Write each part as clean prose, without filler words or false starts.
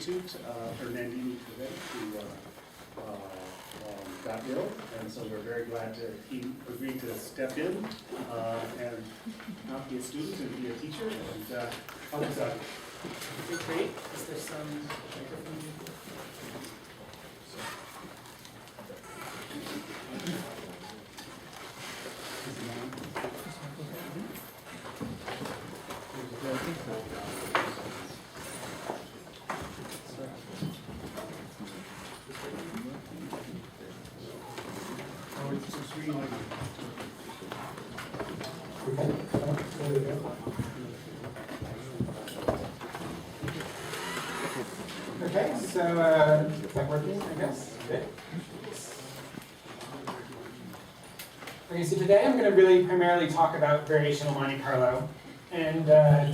substitute, Fernandini today, who got ill, and so we're very glad that he agreed to step in and not be a student and be a teacher. And how was that? Okay, great. Is there some microphone? Okay, so is that working, I guess? Good. Okay, so today I'm going to really primarily talk about variational Monte Carlo. And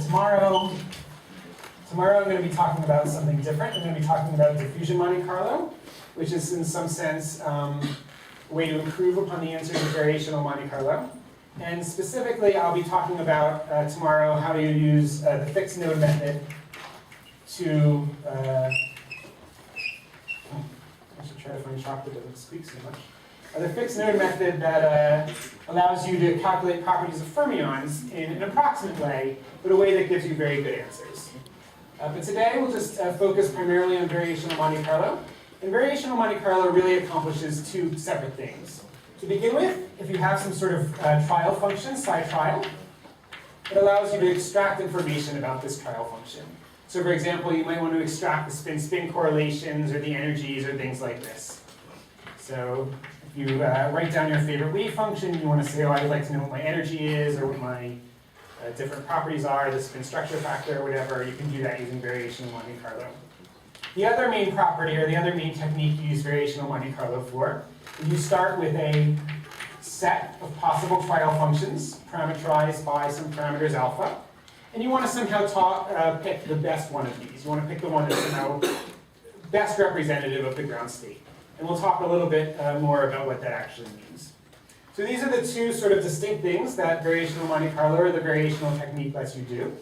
tomorrow I'm going to be talking about something different. I'm going to be talking about diffusion Monte Carlo, which is in some sense a way to improve upon the answers of variational Monte Carlo. And specifically, I'll be talking about tomorrow how you use the fixed node method to, I should try to find chocolate that doesn't squeak so much. The fixed node method that allows you to calculate properties of fermions in an approximate way, but a way that gives you very good answers. But today we'll just focus primarily on variational Monte Carlo. And variational Monte Carlo really accomplishes two separate things. To begin with, if you have some sort of trial function, psi trial, it allows you to extract information about this trial function. So for example, you might want to extract the spin-spin correlations or the energies or things like this. So if you write down your favorite wave function, you want to say, oh, I'd like to know what my energy is or what my different properties are, the spin structure factor or whatever. You can do that using variational Monte Carlo. The other main property or the other main technique you use variational Monte Carlo for is you start with a set of possible trial functions parameterized by some parameters alpha. And you want to somehow pick the best one of these. You want to pick the one that's somehow best representative of the ground state. And we'll talk a little bit more about what that actually means. So these are the two sort of distinct things that variational Monte Carlo or the variational technique lets you do.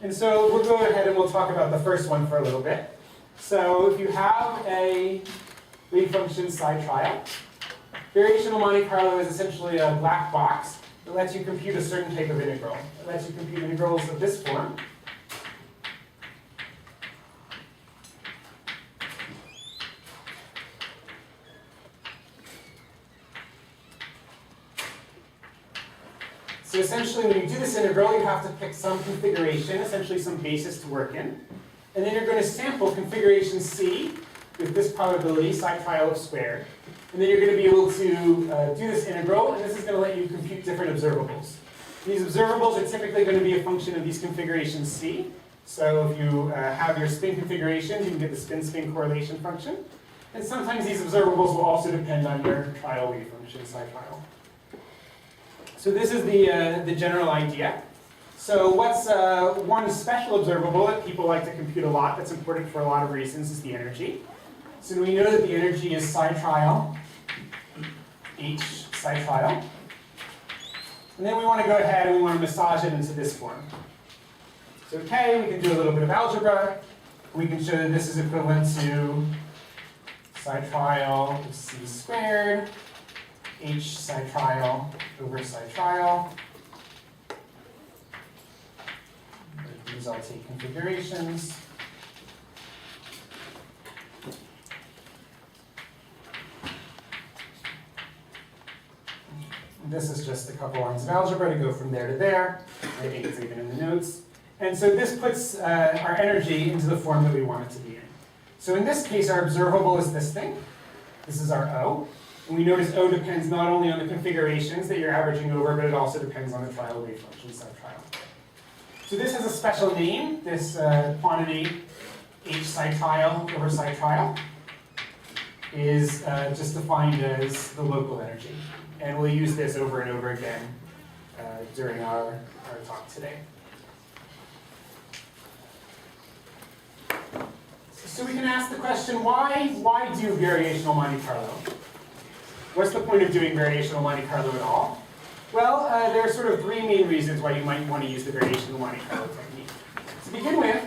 And so we'll go ahead and we'll talk about the first one for a little bit. So if you have a wave function psi trial, variational Monte Carlo is essentially a black box that lets you compute a certain type of integral. It lets you compute integrals of this form. So essentially, when you do this integral, you have to pick some configuration, essentially some basis to work in. And then you're going to sample configuration C with this probability, psi trial of squared. And then you're going to be able to do this integral, and this is going to let you compute different observables. These observables are typically going to be a function of these configurations C. So if you have your spin configurations, you can get the spin-spin correlation function. And sometimes these observables will also depend on your trial wave function, psi trial. So this is the general idea. So what's one special observable that people like to compute a lot, that's important for a lot of reasons, is the energy. So we know that the energy is psi trial, H psi trial. And then we want to go ahead and we want to massage it into this form. So okay, we can do a little bit of algebra. We can show that this is equivalent to psi trial of C squared, H psi trial over psi trial. These all take configurations. This is just a couple lines of algebra to go from there to there. I think it's even in the notes. And so this puts our energy into the form that we want it to be in. So in this case, our observable is this thing. This is our O. And we notice O depends not only on the configurations that you're averaging over, but it also depends on the trial wave function, psi trial. So this has a special name, this quantity H psi trial over psi trial is just defined as the local energy. And we'll use this over and over again during our talk today. So we can ask the question, why do variational Monte Carlo? What's the point of doing variational Monte Carlo at all? Well, there are sort of three main reasons why you might want to use the variational Monte Carlo technique. To begin with,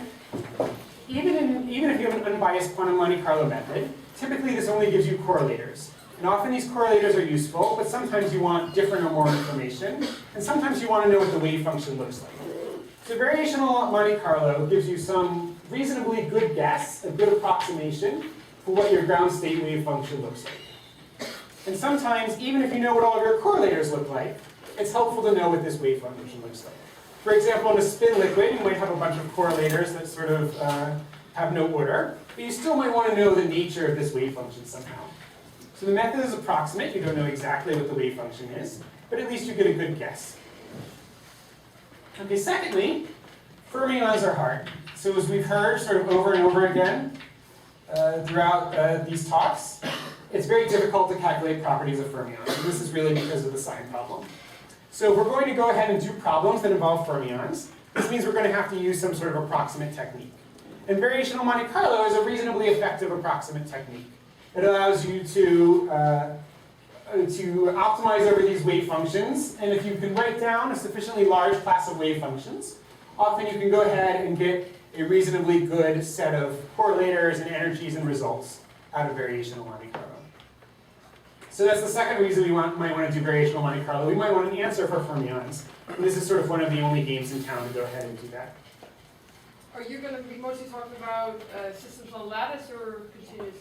even even if you have an unbiased quantum Monte Carlo method, typically this only gives you correlators. And often these correlators are useful, but sometimes you want different or more information, and sometimes you want to know what the wave function looks like. So variational Monte Carlo gives you some reasonably good guess, a good approximation for what your ground state wave function looks like. And sometimes, even if you know what all of your correlators look like, it's helpful to know what this wave function looks like. For example, in a spin liquid, you might have a bunch of correlators that sort of have no order, but you still might want to know the nature of this wave function somehow. So the method is approximate. You don't know exactly what the wave function is, but at least you get a good guess. Okay, secondly, fermions are hard. So as we've heard sort of over and over again throughout these talks, it's very difficult to calculate properties of fermions. And this is really because of the sign problem. So we're going to go ahead and do problems that involve fermions. This means we're going to have to use some sort of approximate technique. And variational Monte Carlo is a reasonably effective approximate technique. It allows you to optimize over these wave functions. And if you can write down a sufficiently large class of wave functions, often you can go ahead and get a reasonably good set of correlators and energies and results out of variational Monte Carlo. So that's the second reason we might want to do variational Monte Carlo. We might want an answer for fermions. And this is sort of one of the only games in town to go ahead and do that. Are you going to be mostly talking about systems on lattice or continuous?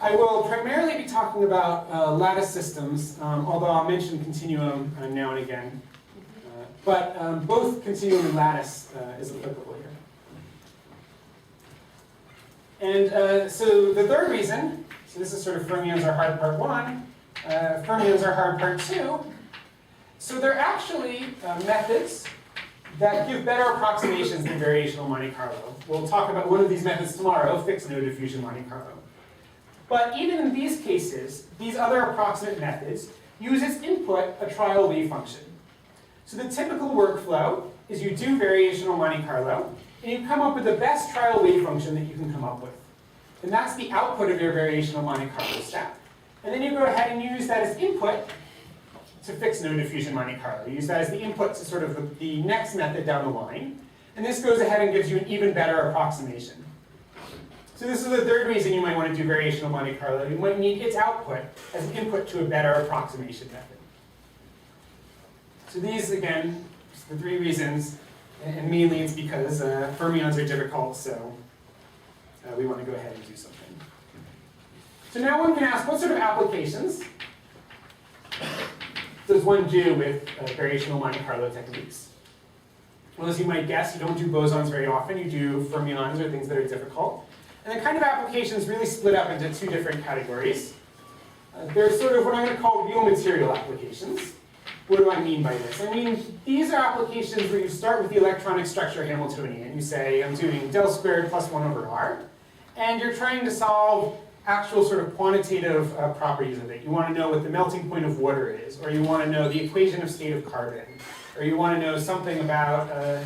I will primarily be talking about lattice systems, although I'll mention continuum now and again. But both continuum and lattice is applicable here. And so the third reason, so this is sort of fermions are hard part 1, fermions are hard part 2. So they're actually methods that give better approximations than variational Monte Carlo. We'll talk about one of these methods tomorrow, fixed node diffusion Monte Carlo. But even in these cases, these other approximate methods use as input a trial wave function. So the typical workflow is you do variational Monte Carlo, and you come up with the best trial wave function that you can come up with. And that's the output of your variational Monte Carlo step. And then you go ahead and use that as input to fixed node diffusion Monte Carlo. You use that as the input to sort of the next method down the line. And this goes ahead and gives you an even better approximation. So this is the third reason you might want to do variational Monte Carlo. You might need its output as an input to a better approximation method. So these, again, the three reasons, and mainly it's because fermions are difficult, so we want to go ahead and do something. So now one can ask, what sort of applications does one do with variational Monte Carlo techniques? Well, as you might guess, you don't do bosons very often. You do fermions or things that are difficult. And the kind of applications really split up into two different categories. There's sort of what I'm going to call real material applications. What do I mean by this? I mean, these are applications where you start with the electronic structure Hamiltonian. You say, I'm doing del squared plus 1 over r. And you're trying to solve actual sort of quantitative properties of it. You want to know what the melting point of water is, or you want to know the equation of state of carbon, or you want to know something about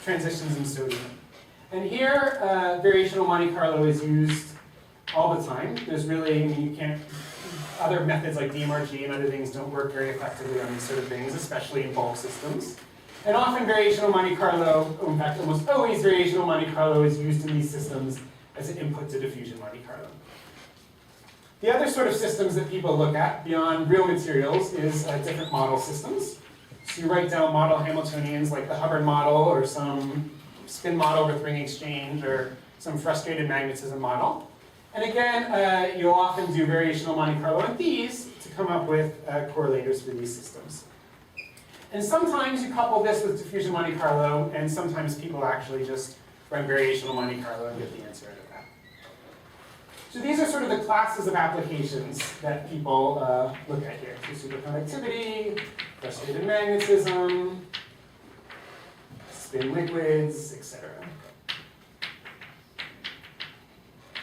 transitions in sodium. And here, variational Monte Carlo is used all the time. There's really, I mean, you can't, other methods like DMRG and other things don't work very effectively on these sort of things, especially in bulk systems. And often variational Monte Carlo, in fact almost always variational Monte Carlo is used in these systems as an input to diffusion Monte Carlo. The other sort of systems that people look at beyond real materials is different model systems. So you write down model Hamiltonians like the Hubbard model or some spin model with ring exchange or some frustrated magnetism model. And again, you'll often do variational Monte Carlo on these to come up with correlators for these systems. And sometimes you couple this with diffusion Monte Carlo, and sometimes people actually just run variational Monte Carlo and get the answer out of that. So these are sort of the classes of applications that people look at here. So superconductivity, frustrated magnetism, spin liquids, etc.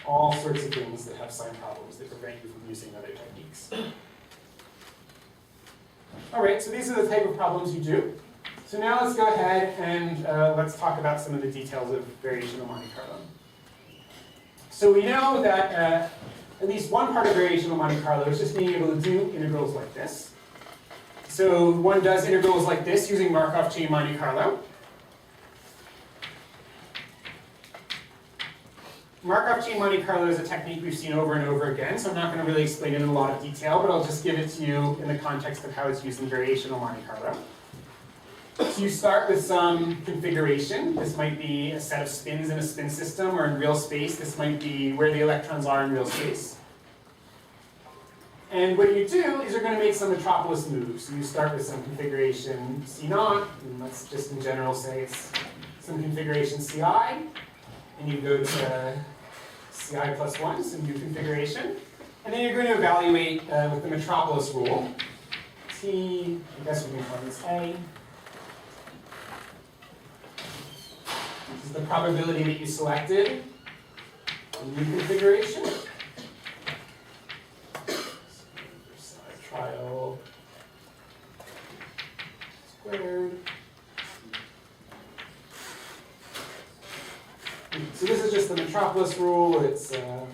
All sorts of things that have sign problems that prevent you from using other techniques. All right, so these are the type of problems you do. So now let's go ahead and let's talk about some of the details of variational Monte Carlo. So we know that at least one part of variational Monte Carlo is just being able to do integrals like this. So one does integrals like this using Markov chain Monte Carlo. Markov chain Monte Carlo is a technique we've seen over and over again, so I'm not going to really explain it in a lot of detail, but I'll just give it to you in the context of how it's used in variational Monte Carlo. So you start with some configuration. This might be a set of spins in a spin system, or in real space, this might be where the electrons are in real space. And what you do is you're going to make some metropolis moves. So you start with some configuration C0, and let's just in general say it's some configuration CI, and you go to CI plus 1, some new configuration. And then you're going to evaluate with the metropolis rule. T, I guess we can call this A. This is the probability that you selected a new configuration. Trial squared. So this is just the metropolis rule. It's then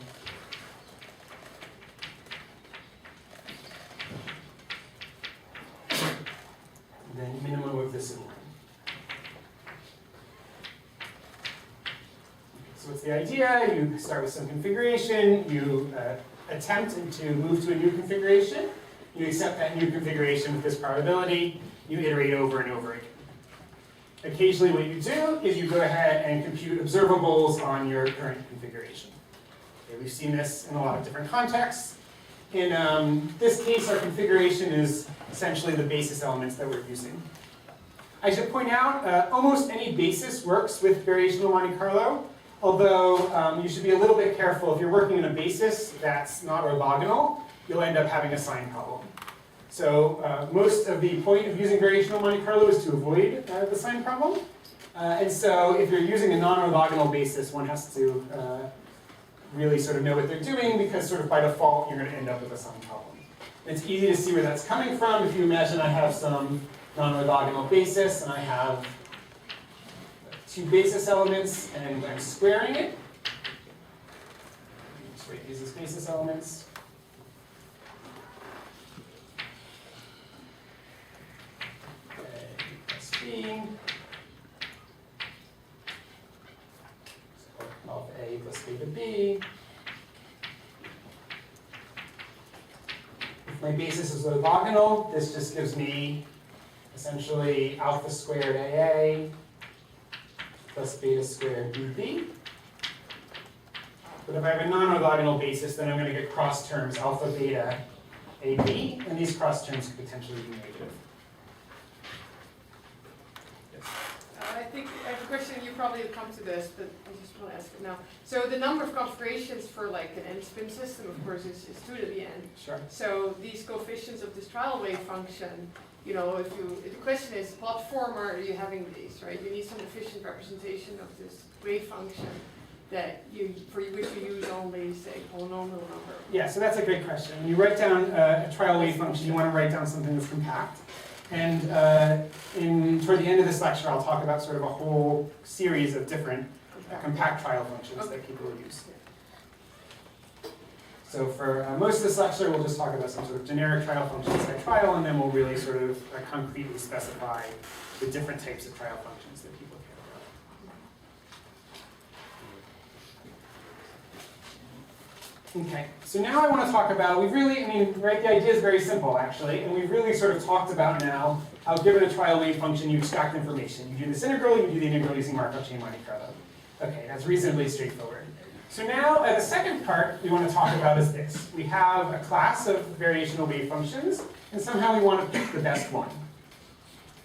minimum of this in line. So what's the idea? You start with some configuration. You attempt to move to a new configuration. You accept that new configuration with this probability. You iterate over and over again. Occasionally what you do is you go ahead and compute observables on your current configuration. Okay, we've seen this in a lot of different contexts. In this case, our configuration is essentially the basis elements that we're using. I should point out, almost any basis works with variational Monte Carlo, although you should be a little bit careful. If you're working in a basis that's not orthogonal, you'll end up having a sign problem. So most of the point of using variational Monte Carlo is to avoid the sign problem. And so if you're using a non-orthogonal basis, one has to really sort of know what they're doing, because sort of by default, you're going to end up with a sign problem. It's easy to see where that's coming from. If you imagine I have some non-orthogonal basis, and I have two basis elements, and I'm squaring it. Just write these as basis elements. B. So alpha A plus beta B. If my basis is orthogonal, this just gives me essentially alpha squared AA plus beta squared BB. But if I have a non-orthogonal basis, then I'm going to get cross terms alpha beta AB, and these cross terms could potentially be negative. I have a question, you probably have come to this, but I just want to ask it now. So the number of configurations for like an n-spin system, of course, is 2 to the n. Sure. So these coefficients of this trial wave function, you know, if the question is, what form are you having these, right? You need some efficient representation of this wave function that for which you use only, say, polynomial number. Yeah, so that's a great question. When you write down a trial wave function, you want to write down something that's compact. And toward the end of this lecture, I'll talk about sort of a whole series of different compact trial functions that people will use. So for most of this lecture, we'll just talk about some sort of generic trial functions by trial, and then we'll really sort of concretely specify the different types of trial functions that people care about. Okay, so now I want to talk about, right, the idea is very simple actually, and we've really sort of talked about now how given a trial wave function you extract information. You do this integral, you do the integral using Markov chain Monte Carlo. Okay, that's reasonably straightforward. So now the second part we want to talk about is this. We have a class of variational wave functions, and somehow we want to pick the best one.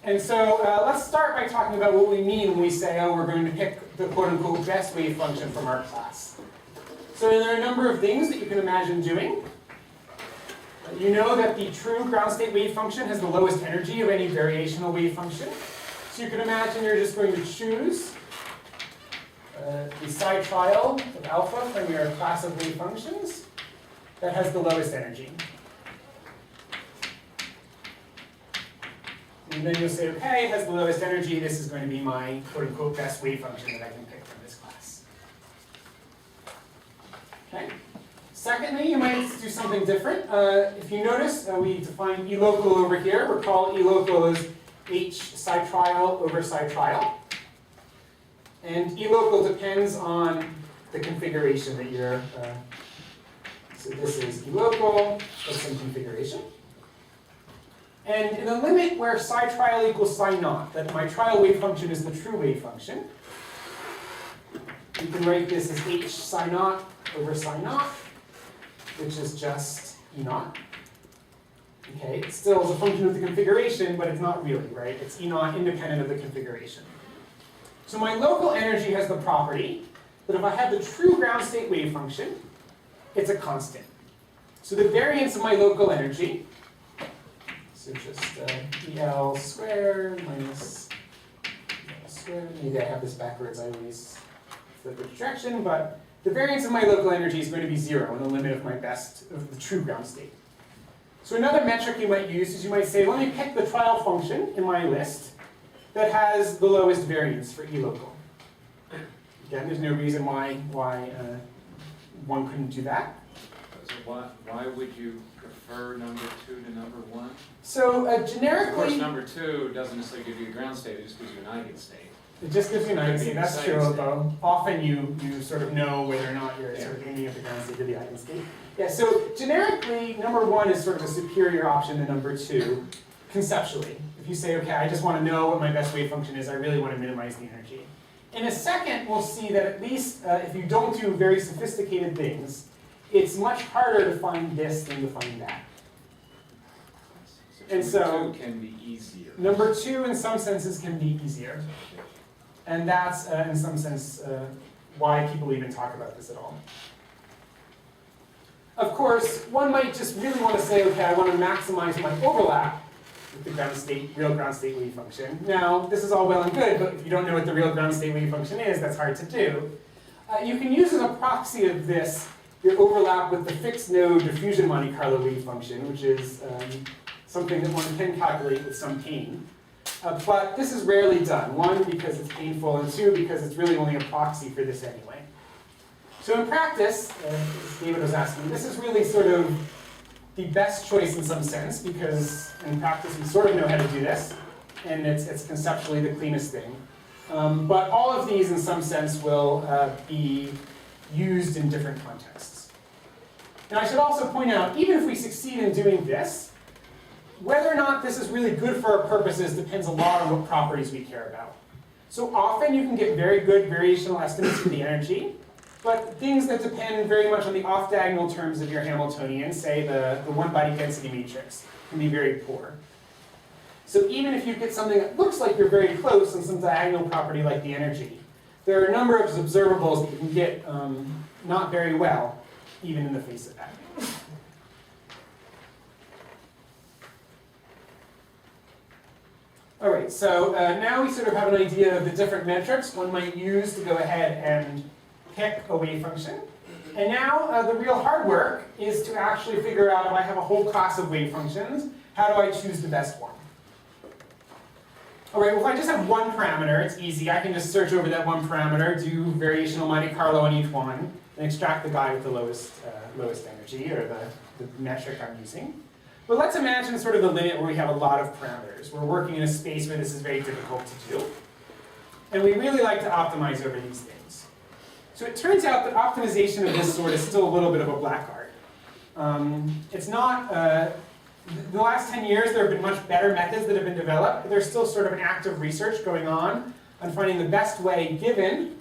And so let's start by talking about what we mean when we say, oh, we're going to pick the quote-unquote best wave function from our class. So there are a number of things that you can imagine doing. You know that the true ground state wave function has the lowest energy of any variational wave function. So you can imagine you're just going to choose the psi trial of alpha from your class of wave functions that has the lowest energy. And then you'll say, okay, it has the lowest energy. This is going to be my quote-unquote best wave function that I can pick from this class. Okay. Secondly, you might do something different. If you notice, we define E local over here. Recall E local is H psi trial over psi trial. And E local depends on the configuration that you're, so this is local of some configuration. And in the limit where psi trial equals psi naught, that my trial wave function is the true wave function, you can write this as h psi naught over psi naught, which is just E naught. Okay, it still is a function of the configuration, but it's not really, right? It's E naught independent of the configuration. So my local energy has the property that if I have the true ground state wave function, it's a constant. So the variance of my local energy, so just EL squared minus EL squared. Maybe I have this backwards, I always flip which direction, but the variance of my local energy is going to be 0 in the limit of my best, of the true ground state. So another metric you might use is you might say, let me pick the trial function in my list that has the lowest variance for E local. Again, there's no reason why one couldn't do that. So why would you prefer number 2 to number 1? So Of generically, course, number 2 doesn't necessarily give you a ground state, it just gives you an eigenstate. it just gives you an Could be eigenstate. That's an true, eigenstate. although often you sort of know whether or not you're Yeah. sort of aiming at the ground state or the eigenstate. Yeah, so generically, number 1 is sort of a superior option to number 2, conceptually. If you say, okay, I just want to know what my best wave function is, I really want to minimize the energy. In a second, we'll see that at least if you don't do very sophisticated things, it's much harder to find this than to find that. And number so- 2 can be easier. Number 2, in some senses, can be easier. And that's, in some sense, why people even talk about this at all. Of course, one might just really want to say, okay, I want to maximize my overlap with the ground state, real ground state wave function. Now, this is all well and good, but if you don't know what the real ground state wave function is, that's hard to do. You can use as a proxy of this your overlap with the fixed node diffusion Monte Carlo wave function, which is something that one can calculate with some pain. But this is rarely done. 1, because it's painful, and 2, because it's really only a proxy for this anyway. So in practice, as David was asking, this is really sort of the best choice in some sense, because in practice we sort of know how to do this, and it's conceptually the cleanest thing. But all of these, in some sense, will be used in different contexts. And I should also point out, even if we succeed in doing this, whether or not this is really good for our purposes depends a lot on what properties we care about. So often you can get very good variational estimates for the energy, but things that depend very much on the off-diagonal terms of your Hamiltonian, say the one-body density matrix, can be very poor. So even if you get something that looks like you're very close on some diagonal property like the energy, there are a number of observables that you can get not very well, even in the face of that. All right, so now we sort of have an idea of the different metrics one might use to go ahead and pick a wave function. And now the real hard work is to actually figure out if I have a whole class of wave functions, how do I choose the best one? All right, well if I just have one parameter, it's easy. I can just search over that one parameter, do variational Monte Carlo on each one, and extract the guy with the lowest energy, or the metric I'm using. But let's imagine sort of the limit where we have a lot of parameters. We're working in a space where this is very difficult to do. And we really like to optimize over these things. So it turns out that optimization of this sort is still a little bit of a black art. It's not, the last 10 years there have been much better methods that have been developed, but there's still sort of an active research going on finding the best way, given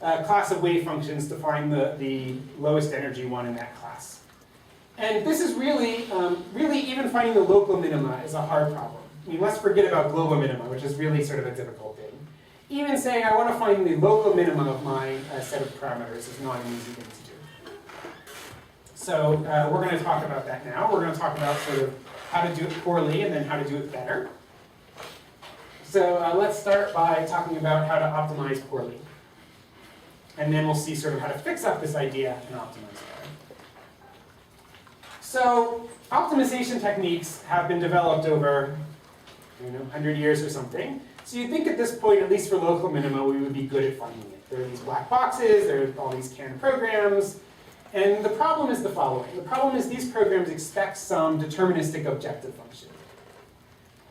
a class of wave functions, to find the lowest energy one in that class. And this is really, really even finding the local minima is a hard problem. I mean, let's forget about global minima, which is really sort of a difficult thing. Even saying I want to find the local minimum of my set of parameters is not an easy thing to do. So we're going to talk about that now. We're going to talk about sort of how to do it poorly and then how to do it better. So let's start by talking about how to optimize poorly. And then we'll see sort of how to fix up this idea and optimize better. So optimization techniques have been developed over 100 years or something. So you'd think at this point, at least for local minima, we would be good at finding it. There are these black boxes, there are all these canned programs, and the problem is the following. The problem is these programs expect some deterministic objective function.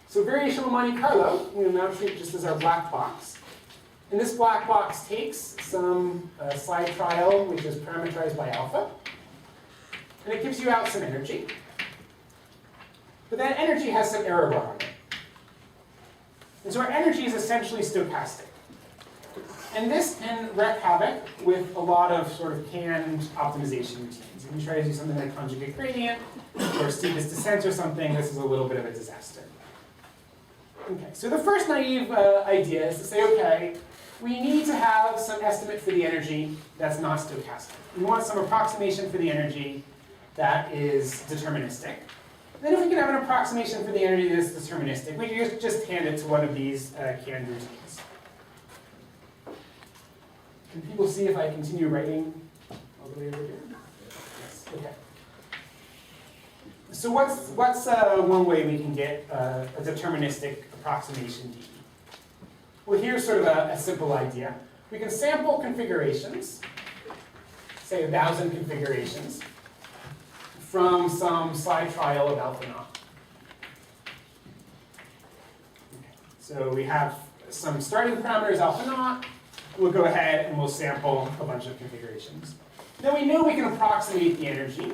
So variational Monte Carlo, now treat just as our black box. And this black box takes some slide trial, which is parameterized by alpha, and it gives you out some energy. But that energy has some error bar on it. And so our energy is essentially stochastic. And this can wreak havoc with a lot of sort of canned optimization routines. If you try to do something like conjugate gradient or steepest descent or something, this is a little bit of a disaster. Okay, so the first naive idea is to say, okay, we need to have some estimate for the energy that's not stochastic. We want some approximation for the energy that is deterministic. And then if we can have an approximation for the energy that's deterministic, we can just hand it to one of these canned routines. Can people see if I continue writing all the way over here? Yes, okay. So what's one way we can get a deterministic approximation D? Well, here's sort of a simple idea. We can sample configurations, say 1,000 configurations, from some slide trial of alpha naught. Okay. So we have some starting parameters alpha naught. We'll go ahead and we'll sample a bunch of configurations. Now we know we can approximate the energy.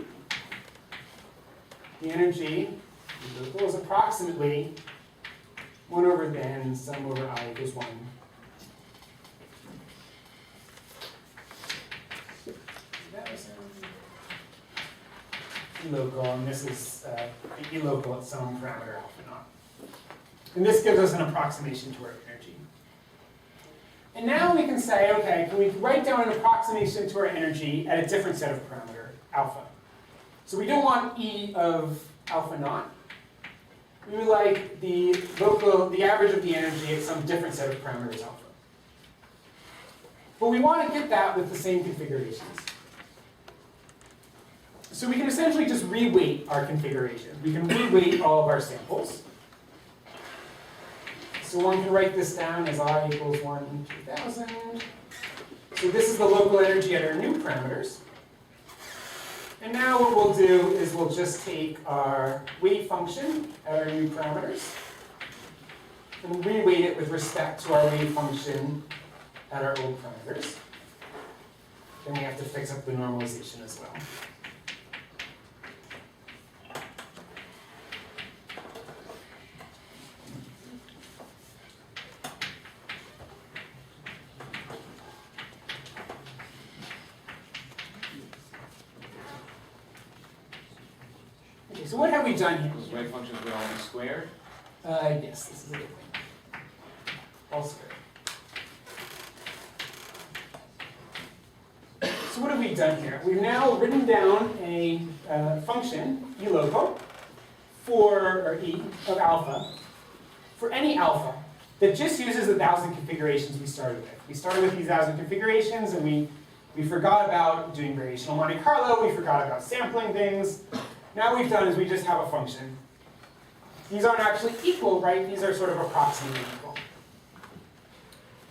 The energy is approximately 1 over then sum over I equals 1. That was local, and this is local at some parameter alpha naught. And this gives us an approximation to our energy. And now we can say, okay, can we write down an approximation to our energy at a different set of parameter, alpha? So we don't want E of alpha naught. We would like the average of the energy at some different set of parameters alpha. But we want to get that with the same configurations. So we can essentially just reweight our configuration. We can reweight all of our samples. So one can write this down as I equals 1, 2000. So this is the local energy at our new parameters. And now what we'll do is we'll just take our wave function at our new parameters and reweight it with respect to our wave function at our old parameters. Then we have to fix up the normalization as well. So what have we done here? Those wave functions will all be squared? Yes, this is a good thing. All squared. So what have we done here? We've now written down a function, E local, or E of alpha, for any alpha that just uses the 1,000 configurations we started with. We started with these 1,000 configurations, and we forgot about doing variational Monte Carlo, we forgot about sampling things. Now what we've done is we just have a function. These aren't actually equal, right? These are sort of approximately equal.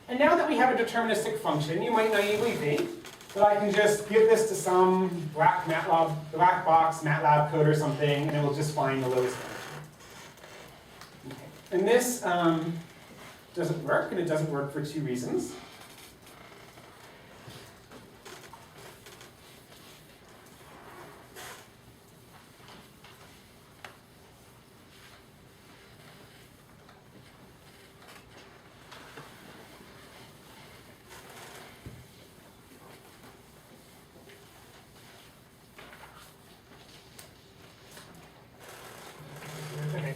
And now that we have a deterministic function, you might naively think that I can just give this to some black box MATLAB code or something, and it will just find the lowest energy. Okay. And this doesn't work, and it doesn't work for 2 reasons.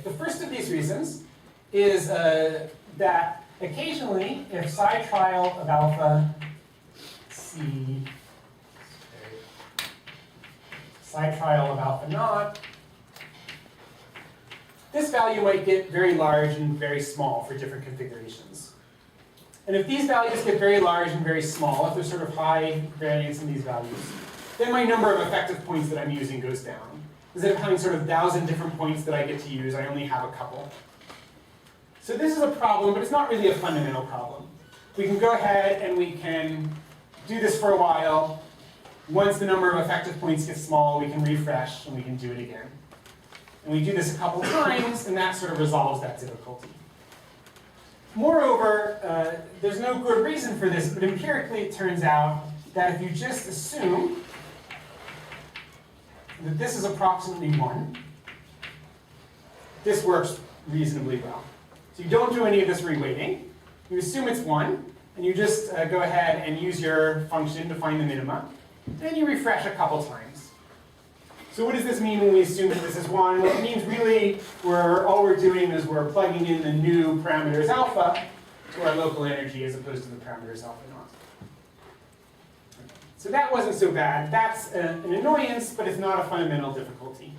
The first of these reasons is that occasionally, if psi trial of alpha C, psi trial of alpha naught, this value might get very large and very small for different configurations. And if these values get very large and very small, if there's sort of high variance in these values, then my number of effective points that I'm using goes down. Instead of having sort of 1,000 different points that I get to use, I only have a couple. So this is a problem, but it's not really a fundamental problem. We can go ahead and we can do this for a while. Once the number of effective points gets small, we can refresh and we can do it again. And we do this a couple times, and that sort of resolves that difficulty. Moreover, there's no good reason for this, but empirically it turns out that if you just assume that this is approximately 1, this works reasonably well. So you don't do any of this reweighting. You assume it's 1, and you just go ahead and use your function to find the minima. Then you refresh a couple times. So what does this mean when we assume that this is 1? Well, it means really all we're doing is we're plugging in the new parameters alpha to our local energy as opposed to the parameters alpha naught. So that wasn't so bad. That's an annoyance, but it's not a fundamental difficulty.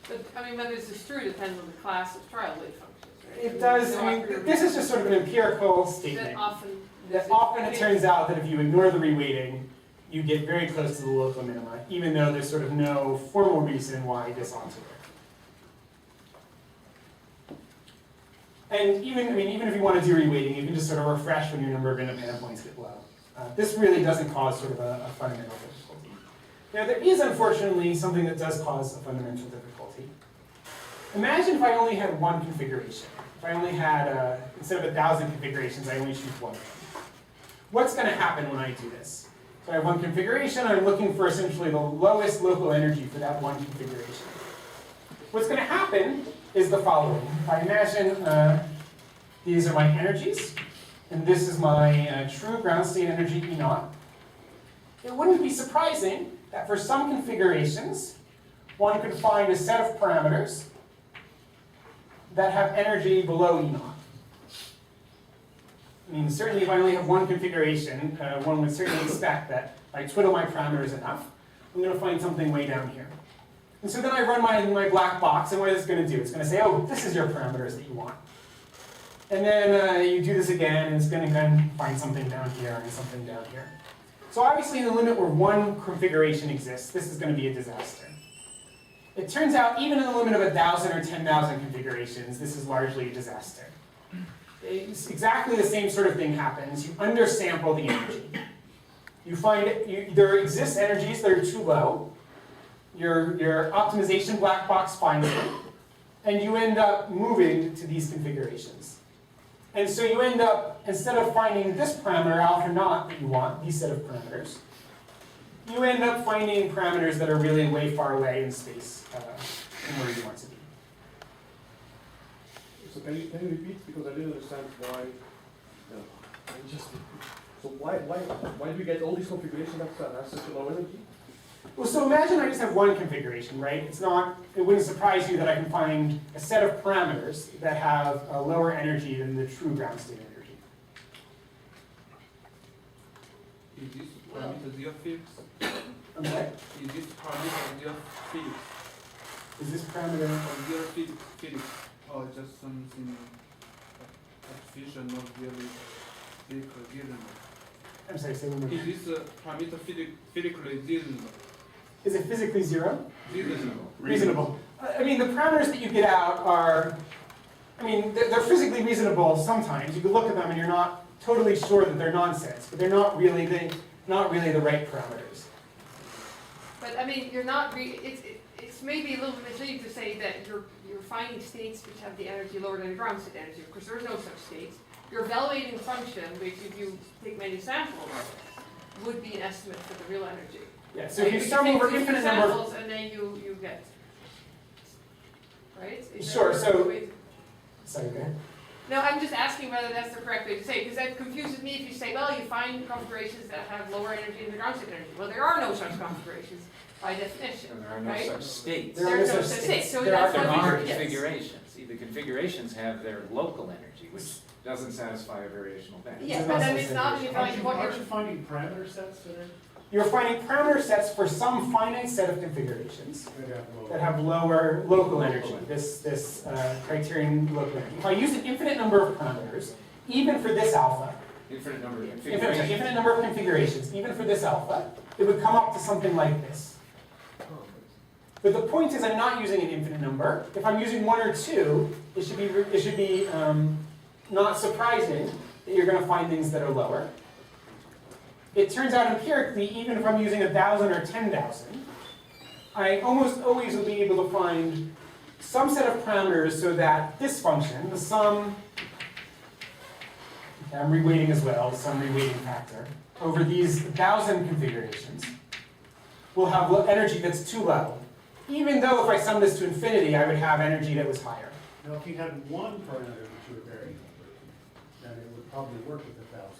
But, I mean, whether this is true depends on the class of trial wave functions, right? It does, I mean, this is just sort of an empirical That statement. often It turns out that if you ignore the reweighting, you get very close to the local minima, even though there's sort of no formal reason why this ought to work. And even if you want to do reweighting, you can just sort of refresh when your number of independent points get low. This really doesn't cause sort of a fundamental difficulty. Now, there is unfortunately something that does cause a fundamental difficulty. Imagine if I only had one configuration. If I only had, instead of 1,000 configurations, I only choose one of them. What's going to happen when I do this? So I have one configuration, I'm looking for essentially the lowest local energy for that one configuration. What's going to happen is the following. If I imagine these are my energies, and this is my true ground state energy E naught, it wouldn't be surprising that for some configurations, one could find a set of parameters that have energy below E naught. I mean, certainly if I only have one configuration, one would certainly expect that if I twiddle my parameters enough, I'm going to find something way down here. And so then I run my black box, and what is it going to do? It's going to say, oh, this is your parameters that you want. And then you do this again, and it's going to then find something down here and something down here. So obviously in the limit where one configuration exists, this is going to be a disaster. It turns out even in the limit of 1,000 or 10,000 configurations, this is largely a disaster. It's exactly the same sort of thing happens. You undersample the energy. You find there exists energies that are too low. Your optimization black box finds them, and you end up moving to these configurations. And so you end up, instead of finding this parameter alpha naught that you want, these set of parameters, you end up finding parameters that are really way far away in space from where you want to be. So can you repeat, because I didn't understand why, so why do we get all these configurations that have such a low energy? Well, so imagine I just have one configuration, right? It wouldn't surprise you that I can find a set of parameters that have a lower energy than the true ground state energy. Is this parameter your physics? I'm sorry? Is this parameter your physics? Is this parameter? Or your physics? Or just something artificial, not really physically reasonable? I'm sorry, say one more. Is this parameter physically reasonable? Is it physically zero? Reasonable. Reasonable. I mean, the parameters that you get out are, I mean, they're physically reasonable sometimes. You can look at them and you're not totally sure that they're nonsense, but they're not really the right parameters. But I mean, you're not. It's maybe a little bit misleading to say that you're finding states which have the energy lower than the ground state energy. Of course, there is no such states. Your evaluating function, which if you take many samples, would be an estimate for the real energy. Yeah. So if you sum take over two infinite number. samples and then you get. Right? Is Sure. that So. the way to- Sorry. Go ahead. No, I'm just asking whether that's the correct way to say it, because that confuses me if you say, well, you find configurations that have lower energy than the ground state energy. Well, there are no such configurations by definition, And there are no right? such states. There are There's no no such such states. thing, so There that's There what are we- yes. configurations. See, the configurations have their local energy, which doesn't satisfy a variational band. Yeah, It's but not then such it's not, thing. if I, what Aren't you're, you finding parameter sets that are? You're finding parameter sets for some finite set of configurations that That have lower local energy, this criterion local energy. If I use an infinite number of parameters, even for this alpha, Infinite number of infinite configurations. number of configurations, even for this alpha, it would come up to something like this. But the point is I'm not using an infinite number. If I'm using one or two, it should be not surprising that you're going to find things that are lower. It turns out empirically, even if I'm using 1,000 or 10,000, I almost always will be able to find some set of parameters so that this function, the sum I'm reweighting as well, some reweighting factor, over these 1,000 configurations, will have energy that's too low. Even though if I sum this to infinity, I would have energy that was higher. Now, if you had one parameter that you were varying over, then it would probably work with 1,000.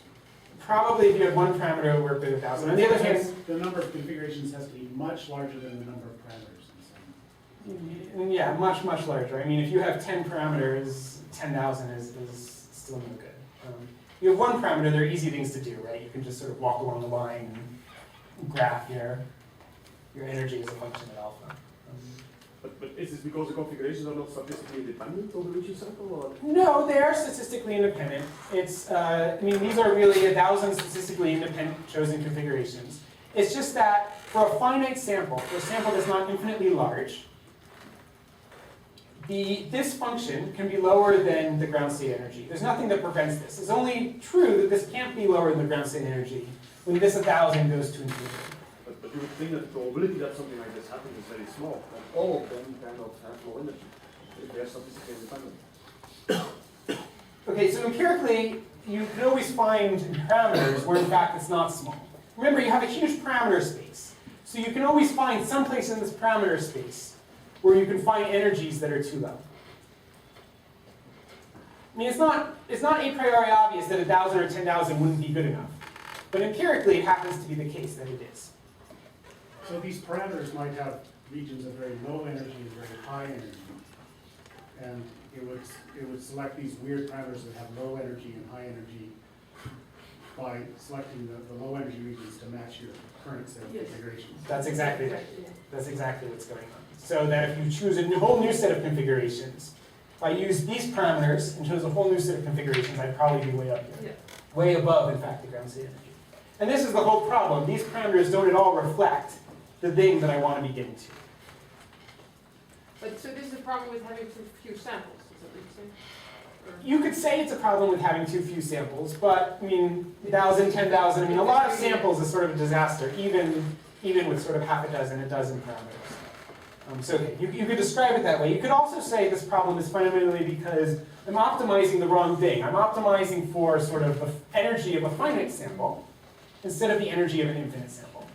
Probably if you had one parameter, it would work with 1,000. On the other hand, The number of configurations has to be much larger than the number of parameters in some. yeah, much, much larger. I mean, if you have 10 parameters, 10,000 is still no good. You have one parameter, there are easy things to do, right? You can just sort of walk along the line and graph your energy as a function of alpha. But is this because the configurations are not statistically independent on the region sample? Or? No, they are statistically independent. It's, I mean, these are really 1,000 statistically independent chosen configurations. It's just that for a finite sample, for a sample that's not infinitely large, this function can be lower than the ground state energy. There's nothing that prevents this. It's only true that this can't be lower than the ground state energy when this 1,000 goes to infinity. But you would think that the probability that something like this happens is very small, and all of them cannot have low energy if they are statistically independent. Okay, so empirically, you can always find parameters where in fact it's not small. Remember, you have a huge parameter space. So you can always find some place in this parameter space where you can find energies that are too low. I mean, it's not a priori obvious that 1,000 or 10,000 wouldn't be good enough. But empirically, it happens to be the case that it is. So these parameters might have regions of very low energy and very high energy. And it would select these weird parameters that have low energy and high energy by selecting the low energy regions to match your current set of configurations. That's exactly what's going on. So that if you choose a whole new set of configurations, if I use these parameters and chose a whole new set of configurations, I'd probably be way up here. Yeah. Way above, in fact, the ground state energy. And this is the whole problem. These parameters don't at all reflect the thing that I want to be getting to. But so this is a problem with having too few samples, is that what you're saying? Or- You could say it's a problem with having too few samples, but I mean, 1,000, 10,000, I mean, a lot of samples is sort of a disaster, even with sort of half a dozen parameters. So okay, you could describe it that way. You could also say this problem is fundamentally because I'm optimizing the wrong thing. I'm optimizing for sort of the energy of a finite sample instead of the energy of an infinite sample.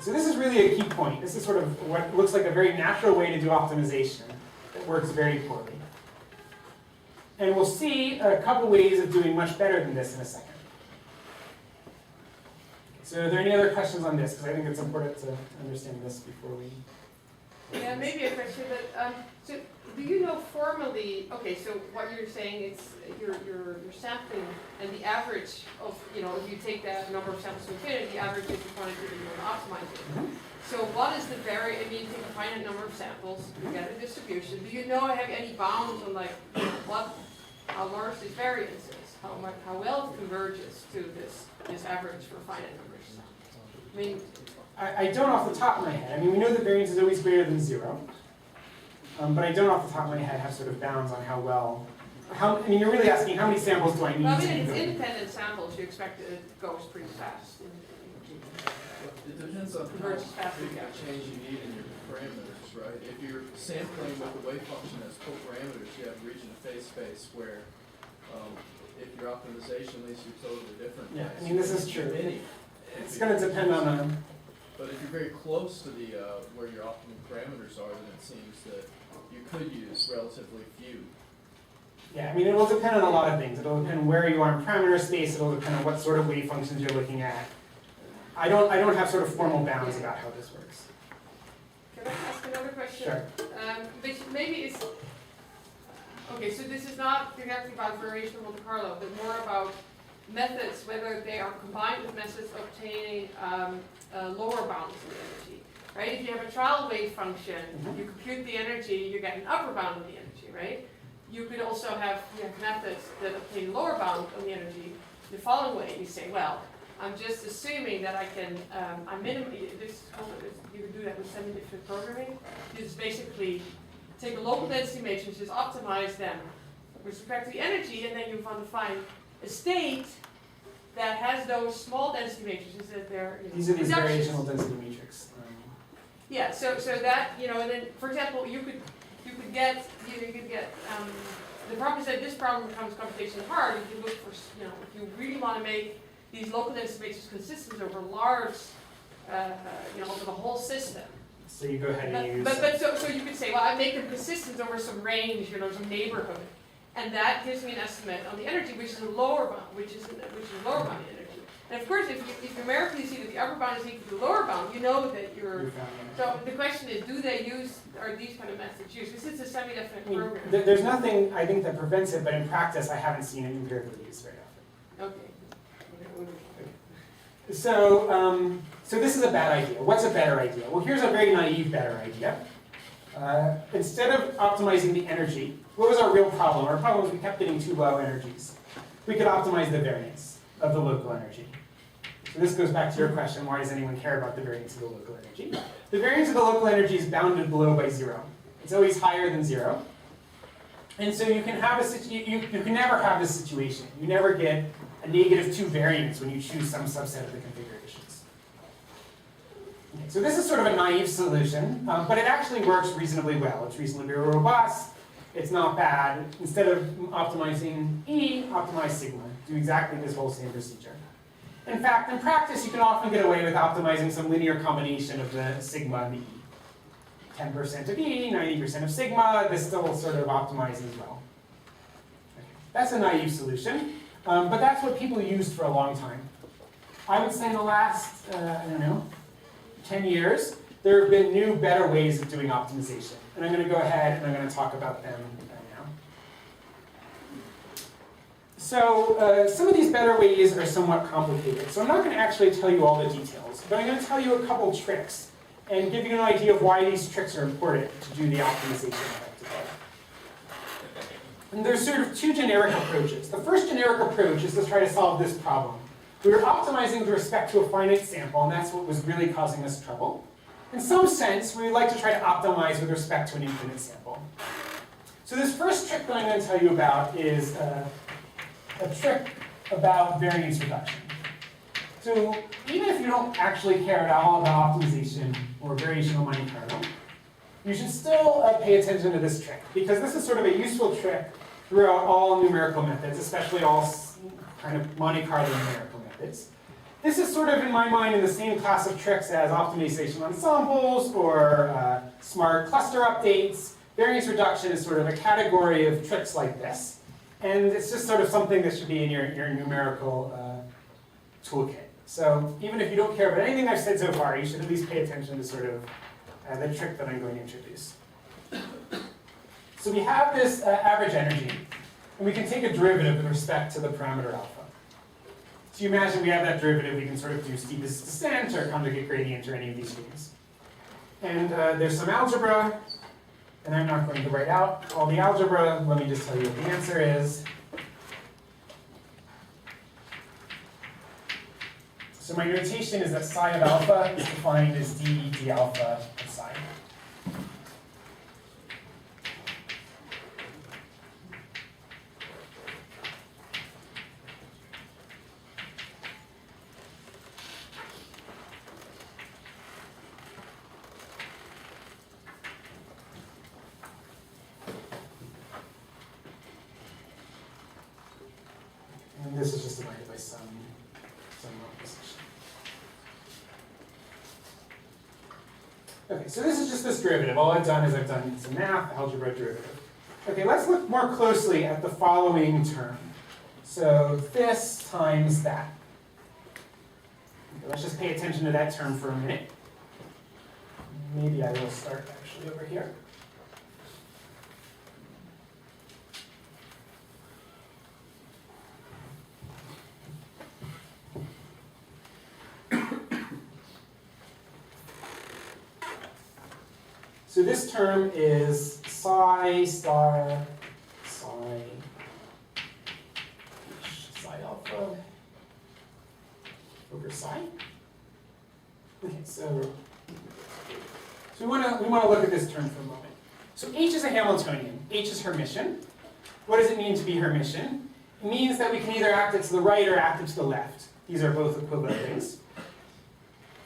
So this is really a key point. This is sort of what looks like a very natural way to do optimization that works very poorly. And we'll see a couple ways of doing much better than this in a second. So are there any other questions on this? Because I think it's important to understand this before we... Yeah, maybe a question, but so do you know formally, okay, so what you're saying is you're sampling and the average of, you know, if you take that number of samples to infinity, the average is the quantity that you want to optimize it. So what is the I mean, you take a finite number of samples, you get a distribution. Do you know, have any bounds on like how large this variance is? How well it converges to this average for finite numbers? I mean, I don't off the top of my head. I mean, we know that variance is always greater than 0. But I don't off the top of my head have sort of bounds on how well... I mean, you're really asking how many samples do I need well, I to mean, be it's good? independent samples, you expect it goes pretty fast. It depends on how Converges faster, big yeah. a change you need in your parameters, right? If you're sampling with the wave function as co-parameters, you have region of phase space where if your optimization leads you totally different Yeah, place, I mean, this is you true. many. It's going to depend on... But if you're very close to the where your optimal parameters are, then it seems that you could use relatively few. Yeah, I mean, it will depend on a lot of things. It'll depend on where you are in parameter space. It'll depend on what sort of wave functions you're looking at. I don't have sort of formal bounds about how this works. Can I ask another question? Sure. Which maybe is, okay, so this is not directly about variation of Monte Carlo, but more about methods, whether they are combined with methods obtaining lower bounds of the energy. Right? If you have a trial wave function, you compute the energy, you get an upper bound of the energy, right? You could also have methods that obtain lower bound on the energy the following way. You say, well, I'm just assuming that I can, you can do that with semi-different programming. You just basically take a local density matrix, just optimize them with respect to the energy, and then you want to find a state that has those small density matrices that they're, These are these reductions. variational density matrix. Yeah, so that, and then, for example, you could get the problem is that this problem becomes computationally hard if you look for, if you really want to make these local density matrices consistent over large, over the whole system. So you go ahead and use. So you could say, well, I make them consistent over some range, some neighborhood, and that gives me an estimate on the energy, which is a lower bound, which is lower bound energy. And of course, if you numerically see that the upper bound is equal to the lower bound, you know that you're. So the question is, are these kind of methods used? Because it's a semi-definite program. There's nothing, I think, that prevents it, but in practice, I haven't seen it empirically used very often. Okay. So this is a bad idea. What's a better idea? Well, here's a very naive better idea. Instead of optimizing the energy, what was our real problem? Our problem was we kept getting too low energies. We could optimize the variance of the local energy. So this goes back to your question, why does anyone care about the variance of the local energy? The variance of the local energy is bounded below by 0. It's always higher than 0. And so you can have you can never have this situation. You never get a -2 variance when you choose some subset of the configurations. Okay, so this is sort of a naive solution, but it actually works reasonably well. It's reasonably robust. It's not bad. Instead of optimizing E, optimize sigma. Do exactly this whole same procedure. In fact, in practice, you can often get away with optimizing some linear combination of the sigma and the E. 10% of E, 90% of sigma, this still sort of optimizes well. Okay. That's a naive solution, but that's what people used for a long time. I would say in the last, 10 years, there have been new, better ways of doing optimization. And I'm going to go ahead and I'm going to talk about them now. So some of these better ways are somewhat complicated. So I'm not going to actually tell you all the details, but I'm going to tell you a couple tricks and give you an idea of why these tricks are important to do the optimization effectively. And there's sort of two generic approaches. The first generic approach is to try to solve this problem. We were optimizing with respect to a finite sample, and that's what was really causing us trouble. In some sense, we would like to try to optimize with respect to an infinite sample. So this first trick that I'm going to tell you about is a trick about variance reduction. So even if you don't actually care at all about optimization or variational Monte Carlo, you should still pay attention to this trick, because this is sort of a useful trick throughout all numerical methods, especially all kind of Monte Carlo numerical methods. This is sort of, in my mind, in the same class of tricks as optimization ensembles or smart cluster updates. Variance reduction is sort of a category of tricks like this. And it's just sort of something that should be in your numerical toolkit. So even if you don't care about anything I've said so far, you should at least pay attention to sort of the trick that I'm going to introduce. So we have this average energy, and we can take a derivative with respect to the parameter alpha. So you imagine we have that derivative, we can sort of do steepest descent or conjugate gradient or any of these things. And there's some algebra, and I'm not going to write out all the algebra. Let me just tell you what the answer is. So my notation is that psi of alpha is defined as d d alpha of psi. And this is just divided by some position. Okay, so this is just this derivative. All I've done is I've done some math, algebra derivative. Okay, let's look more closely at the following term. So this times that. Okay, let's just pay attention to that term for a minute. Maybe I will start actually over here. So this term is psi star psi alpha over psi. Okay, so we want to look at this term for a moment. So H is a Hamiltonian. H is Hermitian. What does it mean to be Hermitian? It means that we can either act it to the right or act it to the left. These are both equivalent things.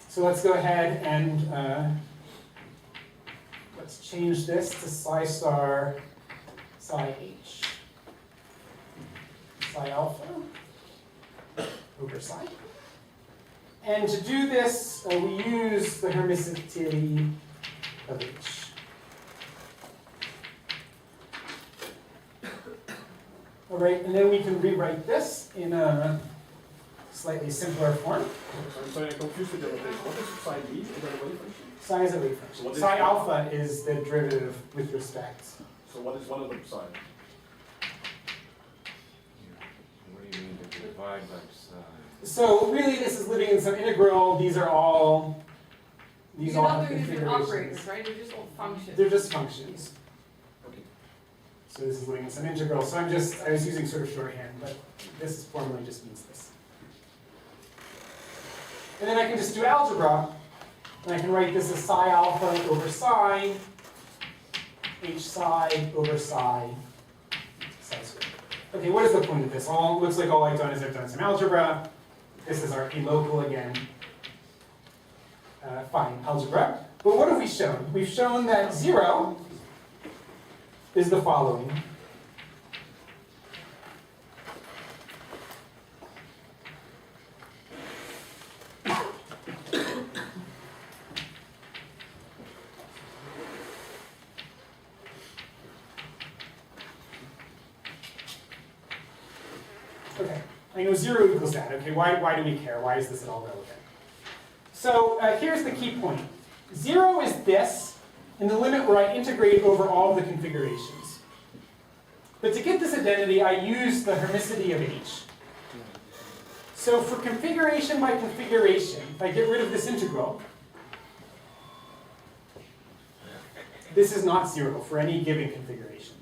So let's go ahead and let's change this to psi star psi h. psi alpha over psi. And to do this, we use the hermicity of H. All right, and then we can rewrite this in a slightly simpler form. I'm sorry, I'm confused with the notation. What is psi d? Is that a wave function? Psi is a wave function. What is Psi that? alpha is the derivative with respect. So what is one of the psi? What do you mean to divide by psi? So really, this is living in some integral. These are all You're all not have doing different configurations. operators, right? They're just all functions. They're just functions. Okay. So this is living in some integral. So I was using sort of shorthand, but this formally just means this. And then I can just do algebra, and I can write this as psi alpha over psi, h psi over psi, psi squared. Okay, what is the point of this? Looks like all I've done is I've done some algebra. This is our local again. Fine, algebra. But what have we shown? We've shown that 0 is the following. Okay, I know 0 equals that. Okay, why do we care? Why is this at all relevant? So here's the key point. 0 is this in the limit where I integrate over all the configurations. But to get this identity, I use the hermicity of H. So for configuration by configuration, if I get rid of this integral, this is not 0 for any given configuration.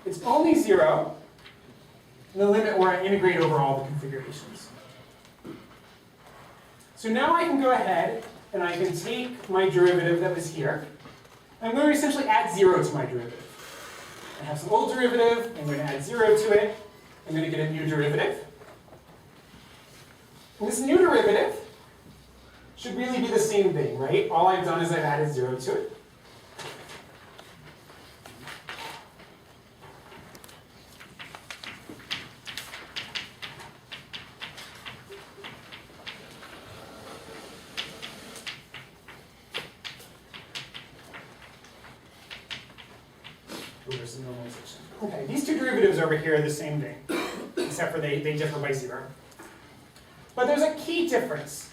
It's only 0 in the limit where I integrate over all the configurations. So now I can go ahead and I can take my derivative that was here. I'm going to essentially add 0 to my derivative. I have some old derivative, I'm going to add 0 to it. I'm going to get a new derivative. And this new derivative should really be the same thing, right? All I've done is I've added 0 to it. Over some normalization. Okay, these two derivatives over here are the same thing, except for they differ by 0. But there's a key difference.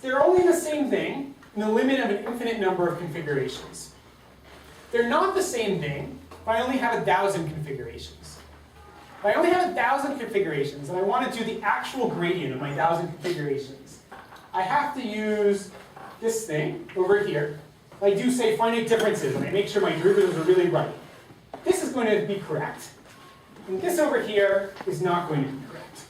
They're only the same thing in the limit of an infinite number of configurations. They're not the same thing if I only have 1,000 configurations. If I only have 1,000 configurations and I want to do the actual gradient of my 1,000 configurations, I have to use this thing over here. I do say finite differences and I make sure my derivatives are really right. This is going to be correct. And this over here is not going to be correct.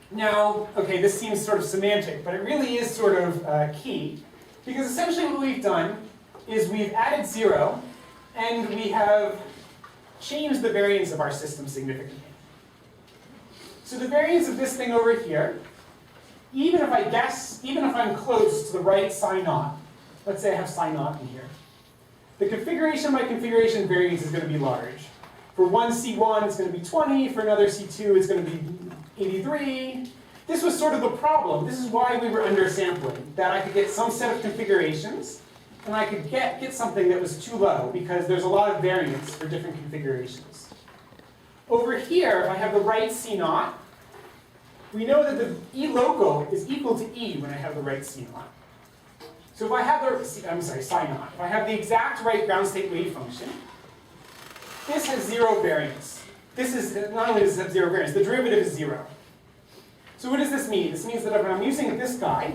Now, okay, this seems sort of semantic, but it really is sort of key. Because essentially what we've done is we've added 0, and we have changed the variance of our system significantly. So the variance of this thing over here, even if I'm close to the right psi naught, let's say I have psi naught in here, the configuration by configuration variance is going to be large. For one C1, it's going to be 20. For another C2, it's going to be 83. This was sort of the problem. This is why we were undersampling, that I could get some set of configurations, and I could get something that was too low, because there's a lot of variance for different configurations. Over here, if I have the right C naught, we know that the E local is equal to E when I have the right C naught. So if I have psi naught. If I have the exact right ground state wave function, this has 0 variance. This is, not only does it have 0 variance, the derivative is 0. So what does this mean? This means that if I'm using this guy,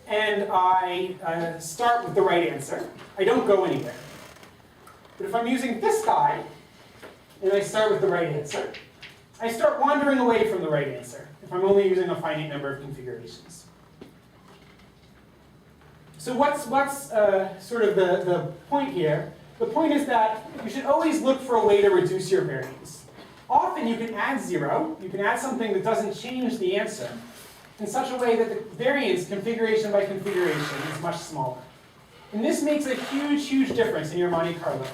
and I start with the right answer, I don't go anywhere. But if I'm using this guy, and I start with the right answer, I start wandering away from the right answer, if I'm only using a finite number of configurations. So what's sort of the point here? The point is that you should always look for a way to reduce your variance. Often you can add 0, you can add something that doesn't change the answer, in such a way that the variance, configuration by configuration, is much smaller. And this makes a huge, huge difference in your Monte Carlo.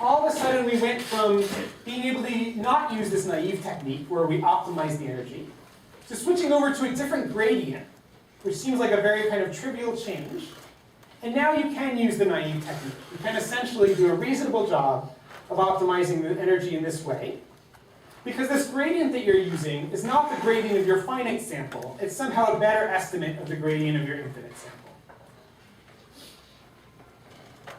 all of a sudden we went from being able to not use this naive technique where we optimize the energy, to switching over to a different gradient, which seems like a very kind of trivial change. And now you can use the naive technique. You can essentially do a reasonable job of optimizing the energy in this way, because this gradient that you're using is not the gradient of your finite sample. It's somehow a better estimate of the gradient of your infinite sample.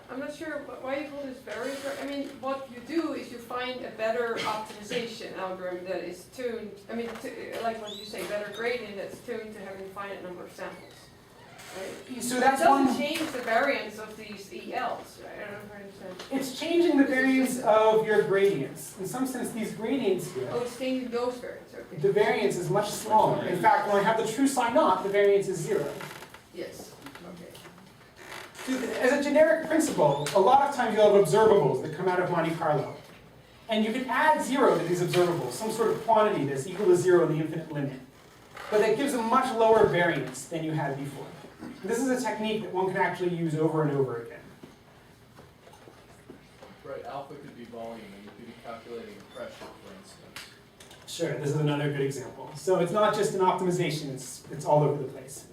I'm not sure why you call this variance. I mean, what you do is you find a better optimization algorithm that is tuned, I mean, like what you say, better gradient that's tuned to having a finite number of samples. Right? So that's it doesn't one. change the variance of these ELs, right? I don't know if I understand. It's changing the variance of your gradients. In some sense, these gradients here, Oh, it's changing those variants, okay. the variance is much smaller. In fact, when I have the true sign not, the variance is 0. Yes, okay. As a generic principle, a lot of times you'll have observables that come out of Monte Carlo. And you can add 0 to these observables, some sort of quantity that's equal to 0 in the infinite limit. But that gives a much lower variance than you had before. This is a technique that one can actually use over and over again. Right, alpha could be volume, and you could be calculating pressure, for instance. Sure, this is another good example. So it's not just an optimization, it's all over the place.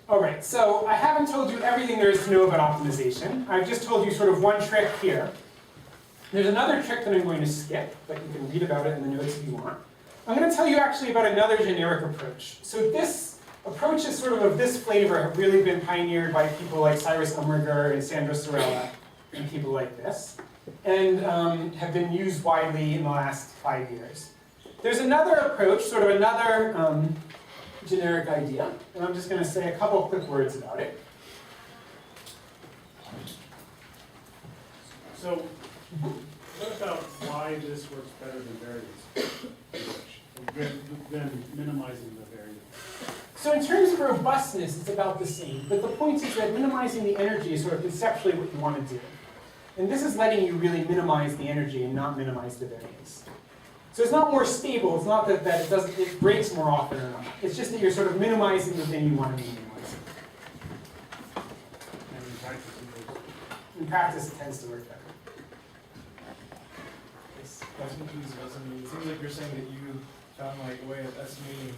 All right, so I haven't told you everything there is to know about optimization. I've just told you sort of one trick here. There's another trick that I'm going to skip, but you can read about it in the notes if you want. I'm going to tell you actually about another generic approach. So this approach is sort of this flavor, have really been pioneered by people like Cyrus Umriger and Sandra Sorella and people like this, and have been used widely in the last 5 years. There's another approach, sort of another generic idea, and I'm just going to say a couple quick words about it. So, what about why this works better than variance? Than minimizing the variance? So in terms of robustness, it's about the same. But the point is that minimizing the energy is sort of conceptually what you want to do. And this is letting you really minimize the energy and not minimize the variance. So it's not more stable. It's not that it breaks more often or not. It's just that you're sort of minimizing the thing you want to minimize. And In practice, it tends to work better. That's confusing. It seems like you're saying that you found like a way of estimating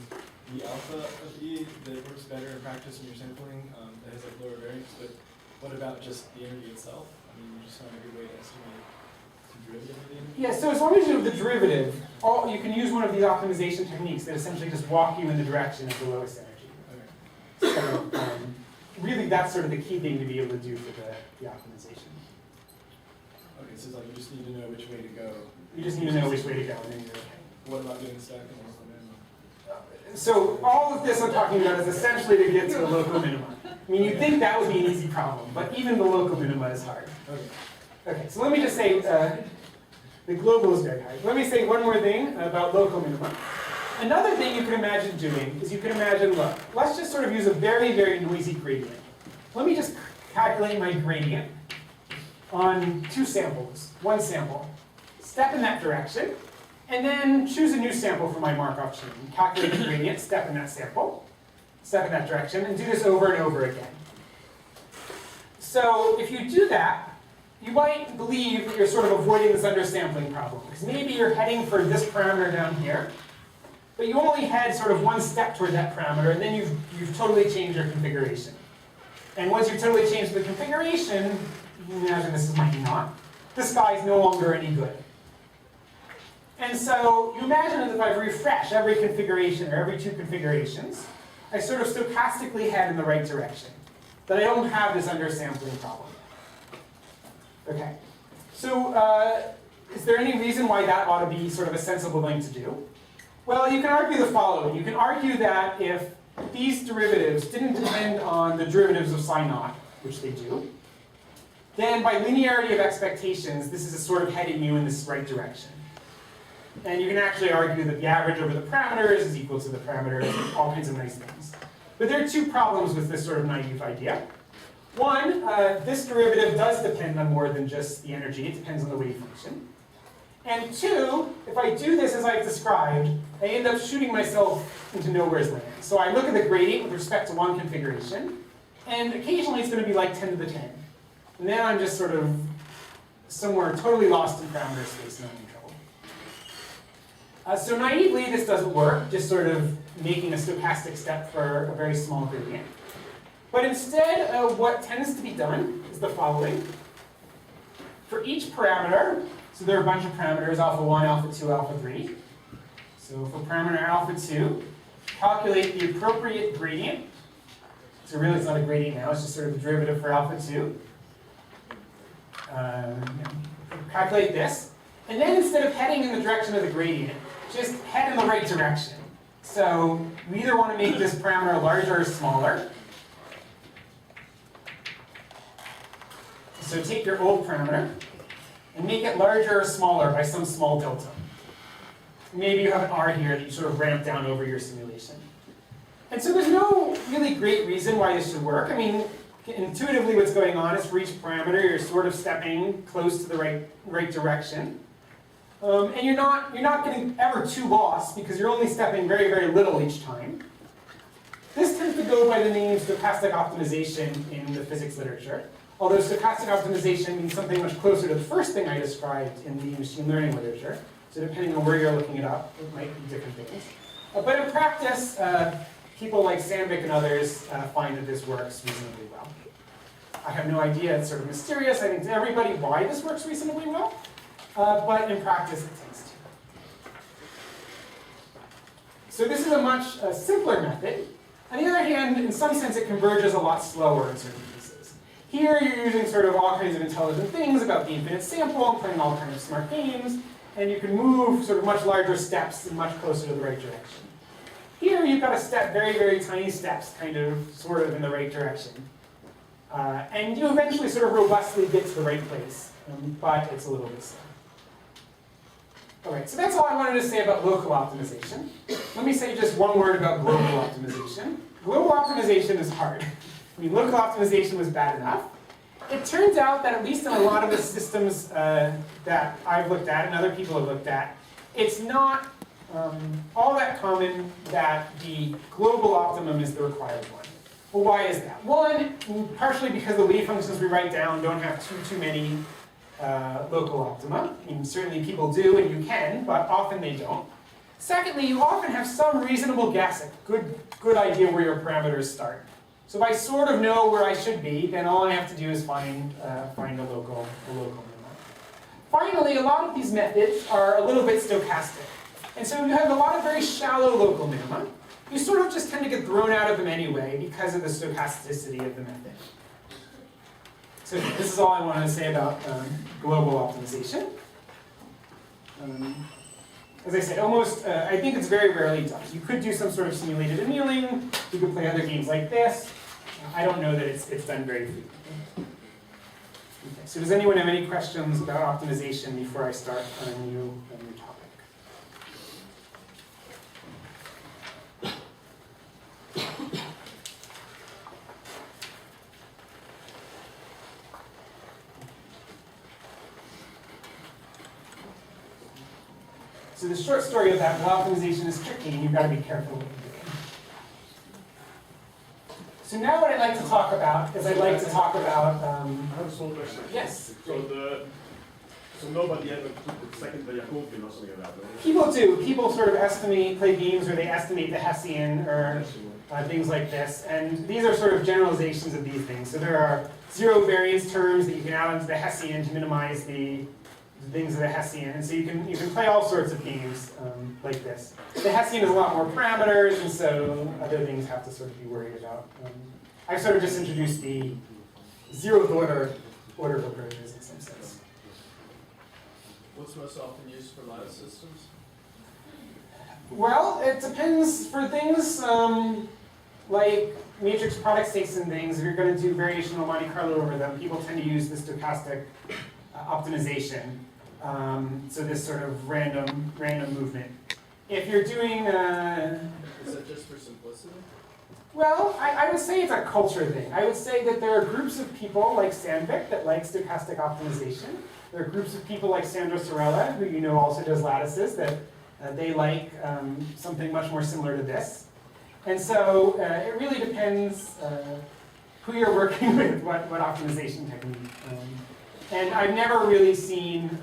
the alpha of E that works better in practice when you're sampling that has like lower variance. But what about just the energy itself? I mean, you just found a good way to estimate the derivative of the energy. Yeah. So as long as you have the derivative, you can use one of these optimization techniques that essentially just walk you in the direction of the lowest energy. Okay. So really, that's sort of the key thing to be able to do for the optimization. Okay, so it's like you just need to know which way to go. You just need to know which way to go, and then you're okay. What about doing stacking and So all of this I'm talking about is essentially to get to the local minima. I mean, you'd think that would be an easy problem, but even the local minima is hard. Okay. Okay, so let me just say, the global is very hard. Let me say one more thing about local minima. Another thing you can imagine doing is you can imagine, look, let's just sort of use a very, very noisy gradient. Let me just calculate my gradient on 2 samples, 1 sample. Step in that direction, and then choose a new sample for my Markov chain. Calculate the gradient, step in that sample, step in that direction, and do this over and over again. So if you do that, you might believe that you're sort of avoiding this undersampling problem, because maybe you're heading for this parameter down here, but you only head sort of 1 step toward that parameter, and then you've totally changed your configuration. And once you've totally changed the configuration, you can imagine this is my E0, this guy is no longer any good. And so you imagine that if I refresh every configuration or every 2 configurations, I sort of stochastically head in the right direction. That I don't have this undersampling problem. Okay. So is there any reason why that ought to be sort of a sensible thing to do? Well, you can argue the following. You can argue that if these derivatives didn't depend on the derivatives of psi naught, which they do, then by linearity of expectations, this is a sort of heading you in this right direction. And you can actually argue that the average over the parameters is equal to the parameters, all kinds of nice things. But there are 2 problems with this sort of naive idea. One, this derivative does depend on more than just the energy. It depends on the wave function. And 2, if I do this as I've described, I end up shooting myself into nowhere's land. So I look at the gradient with respect to 1 configuration, And occasionally it's going to be like 10 to the 10. And then I'm just sort of somewhere totally lost in parameter space and I'm in trouble. So naively, this doesn't work, just sort of making a stochastic step for a very small gradient. But instead, what tends to be done is the following. For each parameter, so there are a bunch of parameters, alpha 1, alpha 2, alpha 3. So for parameter alpha 2, calculate the appropriate gradient. So really it's not a gradient now, it's just sort of a derivative for alpha 2. Calculate this. And then instead of heading in the direction of the gradient, just head in the right direction. So we either want to make this parameter larger or smaller. So take your old parameter and make it larger or smaller by some small delta. Maybe you have an R here that you sort of ramp down over your simulation. And so there's no really great reason why this should work. I mean, intuitively what's going on is for each parameter, you're sort of stepping close to the right direction. And you're not getting ever too lost because you're only stepping very, very little each time. This tends to go by the name stochastic optimization in the physics literature. Although stochastic optimization means something much closer to the first thing I described in the machine learning literature. So depending on where you're looking it up, it might be different things. But in practice, people like Sandvik and others find that this works reasonably well. I have no idea, it's sort of mysterious, I think to everybody why this works reasonably well, but in practice it tends to. So this is a much simpler method. On the other hand, in some sense it converges a lot slower in certain cases. Here you're using sort of all kinds of intelligent things about the infinite sample and playing all kinds of smart games, and you can move sort of much larger steps and much closer to the right direction. Here you've got to step very, very tiny steps, kind of, sort of in the right direction. And you eventually sort of robustly get to the right place, but it's a little bit slow. All right, so that's all I wanted to say about local optimization. Let me say just one word about global optimization. Global optimization is hard. I mean, local optimization was bad enough. It turns out that at least in a lot of the systems that I've looked at and other people have looked at, it's not all that common that the global optimum is the required one. Well, why is that? One, partially because the wave functions we write down don't have too many local optima. I mean, certainly people do, and you can, but often they don't. Secondly, you often have some reasonable guess, a good idea where your parameters start. So if I sort of know where I should be, then all I have to do is find a local minimum. Finally, a lot of these methods are a little bit stochastic. And so you have a lot of very shallow local minima. You sort of just tend to get thrown out of them anyway because of the stochasticity of the method. So this is all I wanted to say about global optimization. As I said, I think it's very rarely done. You could do some sort of simulated annealing. You could play other games like this. I don't know that it's done very frequently. Okay, so does anyone have any questions about optimization before I start on a new topic? So the short story of that, well, optimization is tricky and you've got to be careful what you're doing. So now what I'd like to talk about is I have a small question. Yes. So nobody ever took the second Jacobian or something like that, right? People do. People sort of play games where they estimate the Hessian or things like this. And these are sort of generalizations of these things. So there are zero variance terms that you can add onto the Hessian to minimize the things of the Hessian. And so you can play all sorts of games like this. The Hessian has a lot more parameters, and so other things have to sort of be worried about. I've sort of just introduced the zeroth order of approaches in some sense. What's most often used for lattice systems? Well, it depends. For things like matrix product states and things, if you're going to do variational Monte Carlo over them, people tend to use the stochastic optimization. So this sort of random movement. If you're doing... Is that just for simplicity? Well, I would say it's a culture thing. I would say that there are groups of people like Sandvik that like stochastic optimization. There are groups of people like Sandro Sorella, who you know also does lattices, that they like something much more similar to this. And so it really depends who you're working with, what optimization technique. And I've never really seen,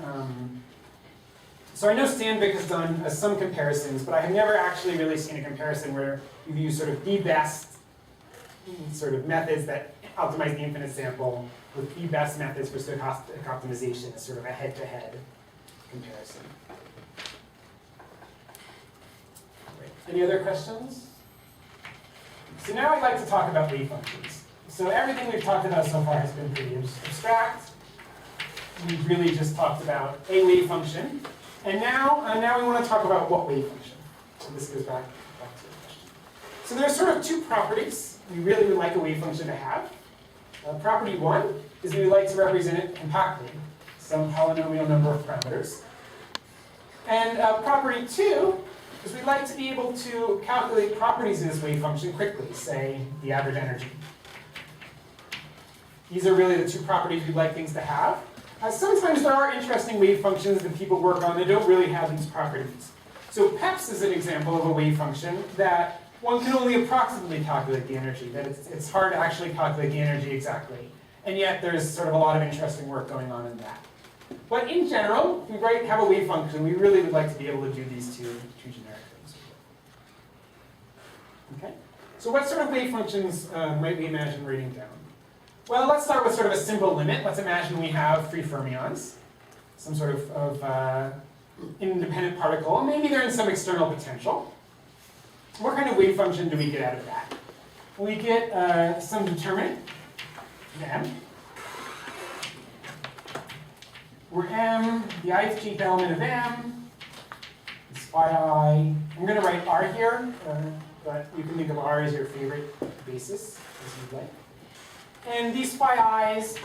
so I know Sandvik has done some comparisons, but I have never actually really seen a comparison where you use sort of the best sort of methods that optimize the infinite sample with the best methods for stochastic optimization as sort of a head-to-head comparison. Great. Any other questions? So now I'd like to talk about wave functions. So everything we've talked about so far has been pretty abstract. We've really just talked about a wave function. And now we want to talk about what wave function. So this goes back to the question. So there's sort of two properties we really would like a wave function to have. Property one is we like to represent it compactly, some polynomial number of parameters. And property two is we'd like to be able to calculate properties in this wave function quickly, say the average energy. These are really the two properties we'd like things to have. Sometimes there are interesting wave functions that people work on that don't really have these properties. So PEPS is an example of a wave function that one can only approximately calculate the energy, that it's hard to actually calculate the energy exactly. And yet there's sort of a lot of interesting work going on in that. But in general, if we have a wave function, we really would like to be able to do these two generic things. Okay? So what sort of wave functions might we imagine writing down? Well, let's start with sort of a simple limit. Let's imagine we have 3 fermions, some sort of independent particle, and maybe they're in some external potential. What kind of wave function do we get out of that? We get some determinant, m, where m, the ith element of m, is phi I. I'm going to write r here, but you can think of r as your favorite basis, as you'd like. And these phi i's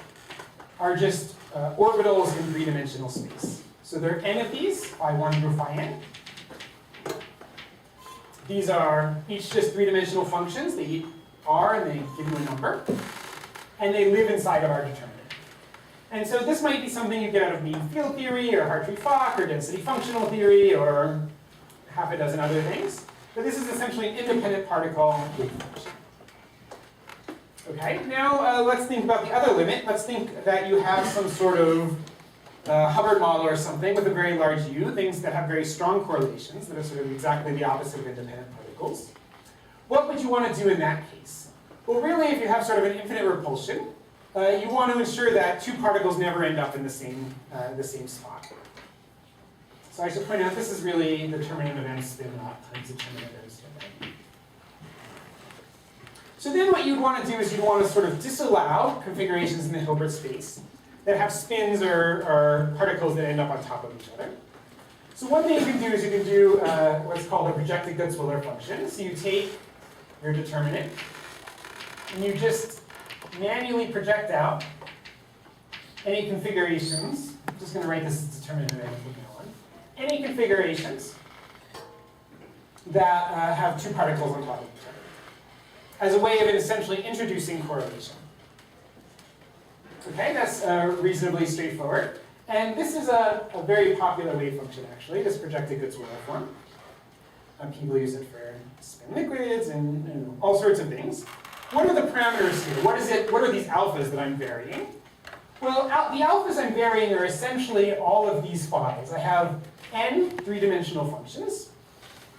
are just orbitals in 3-dimensional space. So there are n of these, phi 1 through phi n. These are each just 3-dimensional functions. They eat r and they give you a number. And they live inside of our determinant. And so this might be something you get out of mean field theory, or Hartree-Fock, or density functional theory, or half a dozen other things. But this is essentially an independent particle wave function. Okay, now let's think about the other limit. Let's think that you have some sort of Hubbard model or something with a very large U, things that have very strong correlations that are sort of exactly the opposite of independent particles. What would you want to do in that case? Well, really, if you have sort of an infinite repulsion, you want to ensure that 2 particles never end up in the same spot. So I should point out this is really the determinant of m spin naught times the determinant of m spin naught. So then what you'd want to do is you'd want to sort of disallow configurations in the Hilbert space that have spins or particles that end up on top of each other. So one thing you can do is you can do what's called a projected Gutzwiller function. So you take your determinant and you just manually project out any configurations. I'm just going to write this as determinant of n from now on. Any configurations that have 2 particles on top of each other, as a way of essentially introducing correlation. Okay, that's reasonably straightforward. And this is a very popular wave function, actually, this projected Gutzwiller form. People use it for spin liquids and all sorts of things. What are the parameters here? What are these alphas that I'm varying? Well, the alphas I'm varying are essentially all of these phis. I have n 3-dimensional functions.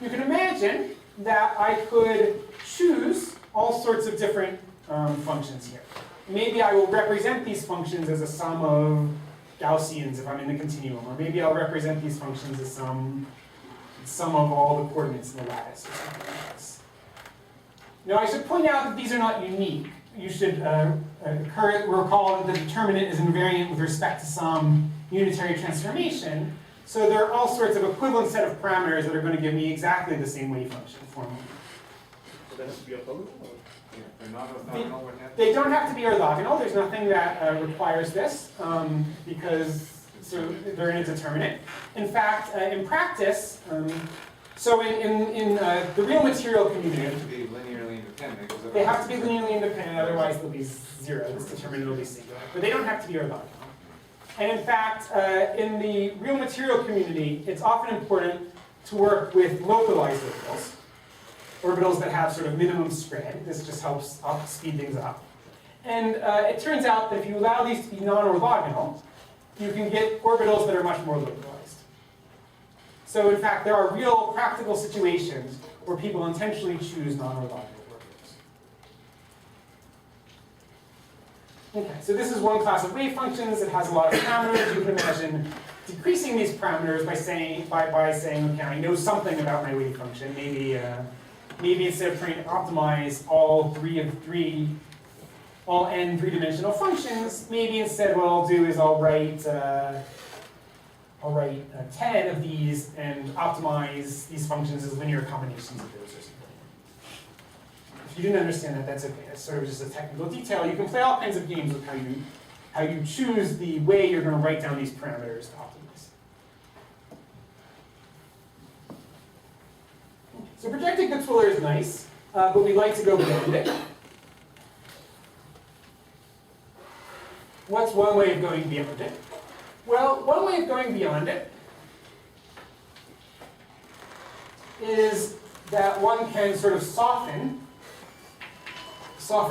You can imagine that I could choose all sorts of different functions here. Maybe I will represent these functions as a sum of Gaussians if I'm in the continuum, or maybe I'll represent these functions as some of all the coordinates in the lattice, or something like this. Now I should point out that these are not unique. You should recall that the determinant is invariant with respect to some unitary transformation, so there are all sorts of equivalent set of parameters that are going to give me exactly the same wave function formally. So that has to be orthogonal? Or? Yeah, they're not orthogonal, what happens? They don't have to be orthogonal. There's nothing that requires this because they're in a determinant. In fact, in practice, so in the real material They community, have to be linearly independent. they have to be linearly independent, otherwise they'll be 0. This determinant will be singular. But they don't have to be orthogonal. And in fact, in the real material community, it's often important to work with localized orbitals that have sort of minimum spread. This just helps speed things up. And it turns out that if you allow these to be non-orthogonal, you can get orbitals that are much more localized. So in fact, there are real practical situations where people intentionally choose non-orthogonal orbitals. Okay, so this is one class of wave functions. It has a lot of parameters. You can imagine decreasing these parameters by saying, okay, I know something about my wave function. Maybe instead of trying to optimize all n three-dimensional functions, maybe instead what I'll do is I'll write 10 of these and optimize these functions as linear combinations of those or something. If you didn't understand that, that's okay. That's sort of just a technical detail. You can play all kinds of games with how you choose the way you're going to write down these parameters to optimize. So projected Gutzwiller is nice, but we'd like to go beyond it. What's one way of going beyond it? Well, one way of going beyond it is that one can sort of soften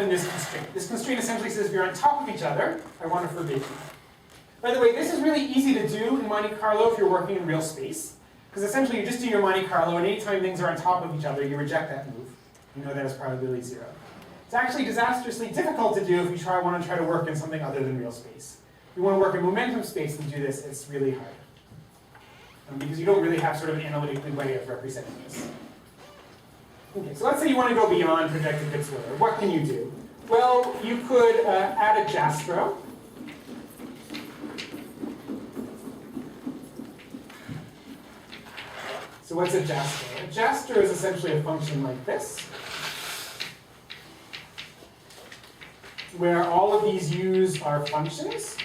this constraint. This constraint essentially says if you're on top of each other, I want to forbid you. By the way, this is really easy to do in Monte Carlo if you're working in real space. Because essentially you just do your Monte Carlo, and anytime things are on top of each other, you reject that move. You know that as probability 0. It's actually disastrously difficult to do if you want to work in something other than real space. If you want to work in momentum space and do this, it's really hard. Because you don't really have sort of an analytical way of representing this. Okay, so let's say you want to go beyond projected Gutzwiller. What can you do? Well, you could add a Jastro. So what's a Jastro? A Jastro is essentially a function like this, where all of these u's are functions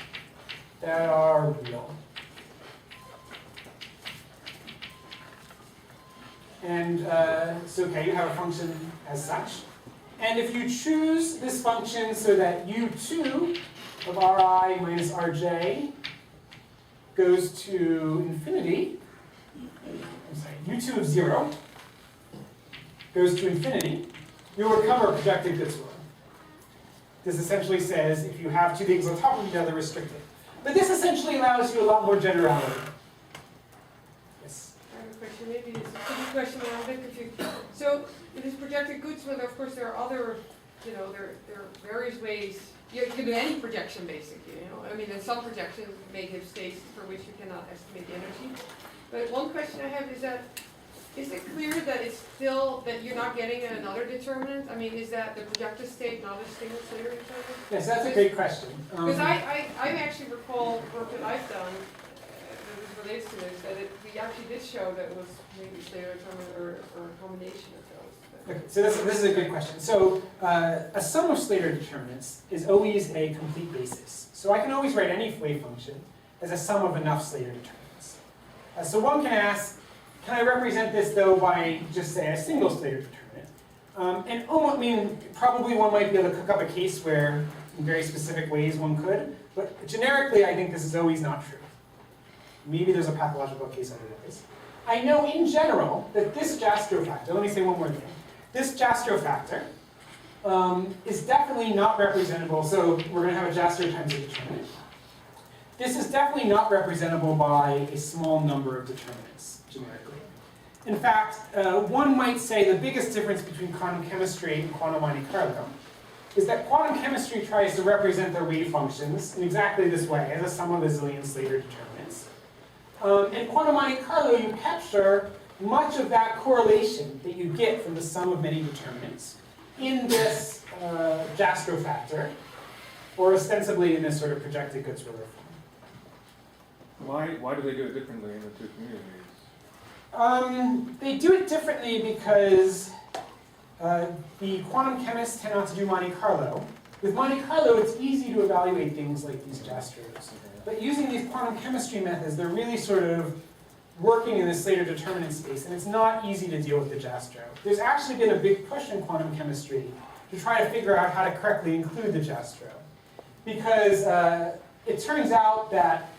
that are real. And so, okay, you have a function as such. And if you choose this function so that u2 of Ri minus Rj goes to infinity, I'm sorry, u2 of 0 goes to infinity, you'll recover a projected Gutzwiller. This essentially says if you have two things on top of each other, restrict it. But this essentially allows you a lot more generality. Yes? I have a question, maybe it's a tricky question, but I'm a bit confused. So, in this projected Gutzwiller, of course, there are other, there are various ways. You can do any projection, basically, I mean, in some projections may give states for which you cannot estimate the energy. But one question I have is that, is it clear that it's still, that you're not getting another determinant? I mean, is that the projected state not a single Slater determinant? Yes, that's a great question. Because I actually recall work that I've done that relates to this, that we actually did show that it was maybe Slater determinant or a combination of those. Okay, so this is a good question. So a sum of Slater determinants is always a complete basis. So I can always write any wave function as a sum of enough Slater determinants. So one can ask, can I represent this, though, by just, say, a single Slater determinant? Probably one might be able to cook up a case where, in very specific ways, one could. But generically, I think this is always not true. Maybe there's a pathological case otherwise. I know, in general, that this Jastro factor, let me say one more thing. This Jastro factor is definitely not representable. So we're going to have a Jastro times a determinant. This is definitely not representable by a small number of determinants, generically. In fact, one might say the biggest difference between quantum chemistry and quantum Monte Carlo is that quantum chemistry tries to represent their wave functions in exactly this way, as a sum of a zillion Slater determinants. In quantum Monte Carlo, you capture much of that correlation that you get from the sum of many determinants in this Jastro factor, or ostensibly in this sort of projected Gutzwiller form. Why do they do it differently in the two communities? They do it differently because the quantum chemists tend not to do Monte Carlo. With Monte Carlo, it's easy to evaluate things like these Jastros. But using these quantum chemistry methods, they're really sort of working in this Slater determinant space, and it's not easy to deal with the Jastro. There's actually been a big push in quantum chemistry to try to figure out how to correctly include the Jastro. Because it turns out that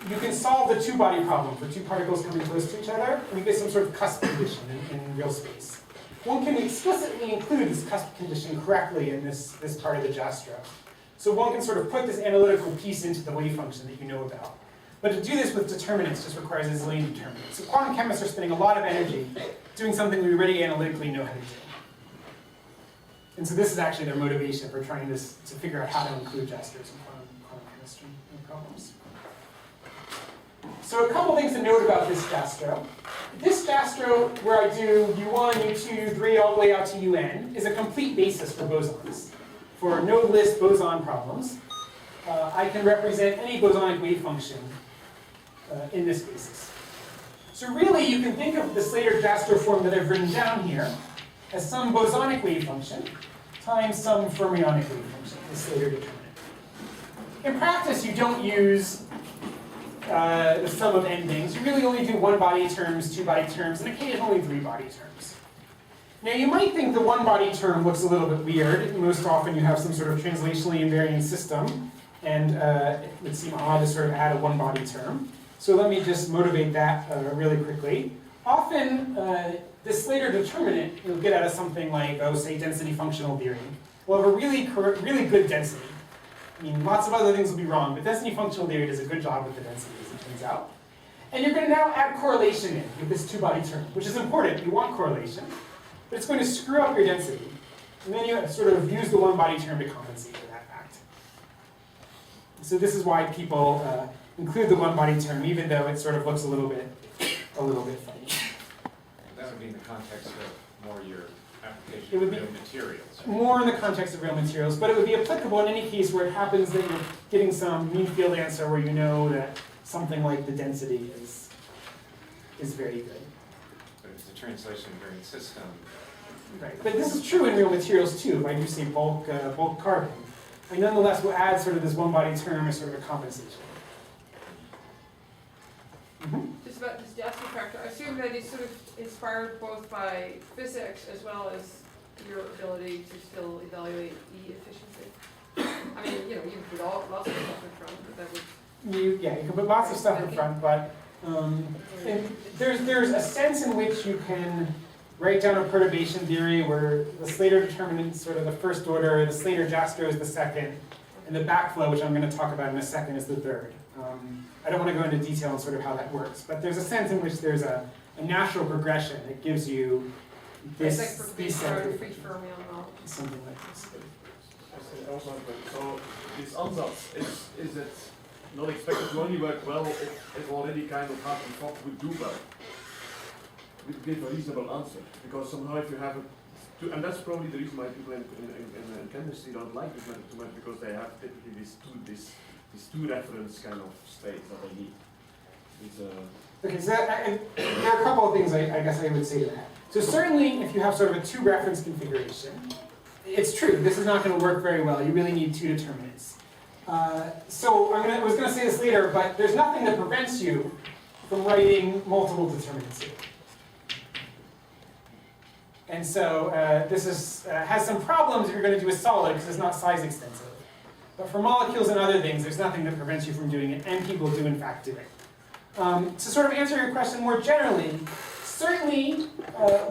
you can solve the two-body problem for two particles coming close to each other, and you get some sort of cusp condition in real space. one can explicitly include this cusp condition correctly in this part of the Jastrow. So one can sort of put this analytical piece into the wave function that you know about. But to do this with determinants just requires a zillion determinants. So quantum chemists are spending a lot of energy doing something we already analytically know how to do. And so this is actually their motivation for trying to figure out how to include Jastrows in quantum chemistry problems. So a couple things to note about this Jastrow. This Jastrow, where I do U1, U2, 3, all the way out to UN, is a complete basis for bosons. For node list boson problems, I can represent any bosonic wave function in this basis. So really, you can think of the Slater-Jastrow form that I've written down here as some bosonic wave function times some fermionic wave function, the Slater determinant. In practice, you don't use the sum of n things. You really only do one-body terms, two-body terms, and occasionally three-body terms. Now, you might think the one-body term looks a little bit weird. Most often, you have some sort of translationally invariant system, and it would seem odd to sort of add a one-body term. So let me just motivate that really quickly. Often, this Slater determinant, you'll get out of something like, say, density functional theory. We'll have a really good density. I mean, lots of other things will be wrong, but density functional theory does a good job with the density, as it turns out. And you're going to now add correlation in with this two-body term, which is important. You want correlation, but it's going to screw up your density. And then you sort of use the one-body term to compensate for that fact. So this is why people include the one-body term, even though it sort of looks a little bit funny. That would be in the context of more your application It would of be real materials. more in the context of real materials, but it would be applicable in any case where it happens that you're getting some mean field answer where you know that something like the density is very good. But it's a translation invariant system. Right. But this is true in real materials too. If I do say bulk carbon, I nonetheless will add sort of this one-body term as sort of a compensation. Just about this Jastrow factor, I assume that it's sort of inspired both by physics as well as your ability to still evaluate E efficiency. I mean, you can put lots of stuff in front, but that would... You can put lots of stuff in front, but there's a sense in which you can write down a perturbation theory where the Slater determinant is sort of the first order, the Slater-Jastrow is the second, and the backflow, which I'm going to talk about in a second, is the third. I don't want to go into detail on sort of how that works, but there's a sense in which there's a natural progression that gives you this, it's like these free fermion model. something like this. Also, so this ansatz, is it not expected to only work well if already kind of half and half would do well? Would give a reasonable answer, because somehow if you have and that's probably the reason why people in chemistry don't like this method too much, because they have typically these two reference kind of states that they need. Okay, so there are a couple of things I guess I would say to that. So certainly, if you have sort of a two reference configuration, it's true, this is not going to work very well. You really need two determinants. So I was going to say this later, but there's nothing that prevents you from writing multiple determinants here. And so this has some problems if you're going to do a solid, because it's not size extensive. But for molecules and other things, there's nothing that prevents you from doing it, and people do in fact do it. To sort of answer your question more generally, certainly,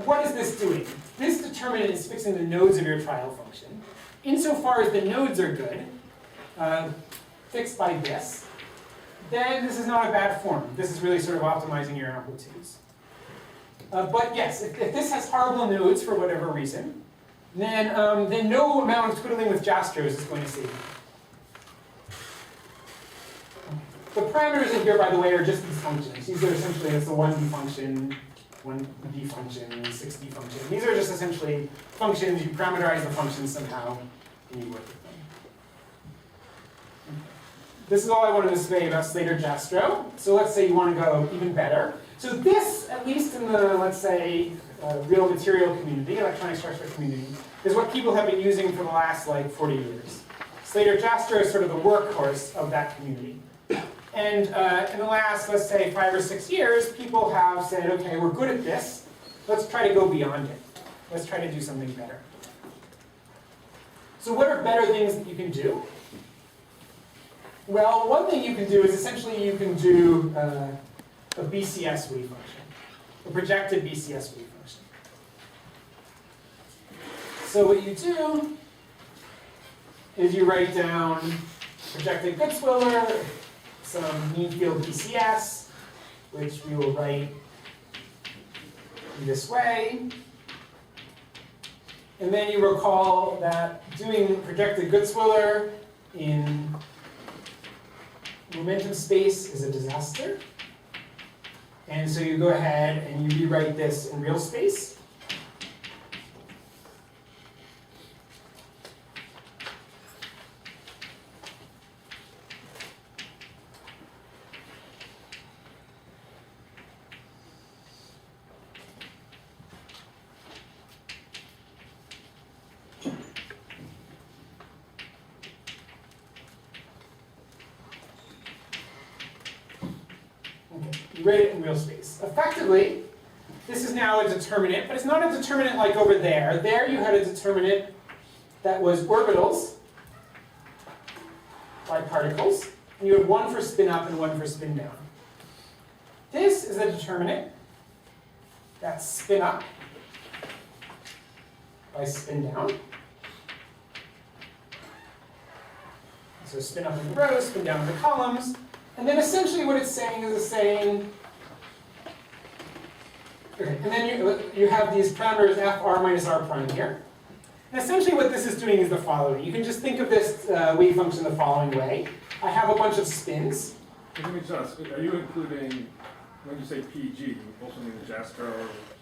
what is this doing? This determinant is fixing the nodes of your trial function. Insofar as the nodes are good, fixed by this, then this is not a bad form. This is really sort of optimizing your amplitudes. But yes, if this has horrible nodes for whatever reason, then no amount of twiddling with Jastrows is going to save you. The parameters in here, by the way, are just these functions. These are essentially, it's a 1D function, 1D function, 6D function. These are just essentially functions. You parameterize the functions somehow, and you work with them. This is all I wanted to say about Slater-Jastrow. So let's say you want to go even better. So this, at least in the, let's say, real material community, electronic structure community, is what people have been using for the last, 40 years. Slater-Jastrow is sort of the workhorse of that community. And in the last, let's say, 5 or 6 years, people have said, okay, we're good at this. Let's try to go beyond it. Let's try to do something better. So what are better things that you can do? Well, one thing you can do is essentially you can do a BCS wave function, a projected BCS wave function. So what you do is you write down projected Goodswiller, some mean field PCS, which we will write in this way. And then you recall that doing projected Goodswiller in momentum space is a disaster. And so you go ahead and you rewrite this in real space. You write it in real space. Effectively, this is now a determinant, but it's not a determinant like over there. There you had a determinant that was orbitals by particles, and you had one for spin up and one for spin down. This is a determinant that's spin up by spin down. So spin up in the rows, spin down in the columns. And then essentially what it's saying is it's saying, okay, and then you have these parameters f r minus r prime here. And essentially what this is doing is the following. You can just think of this wave function the following way. I have a bunch of spins. Let me just, are you including, when you say PG, you also mean the Jastrow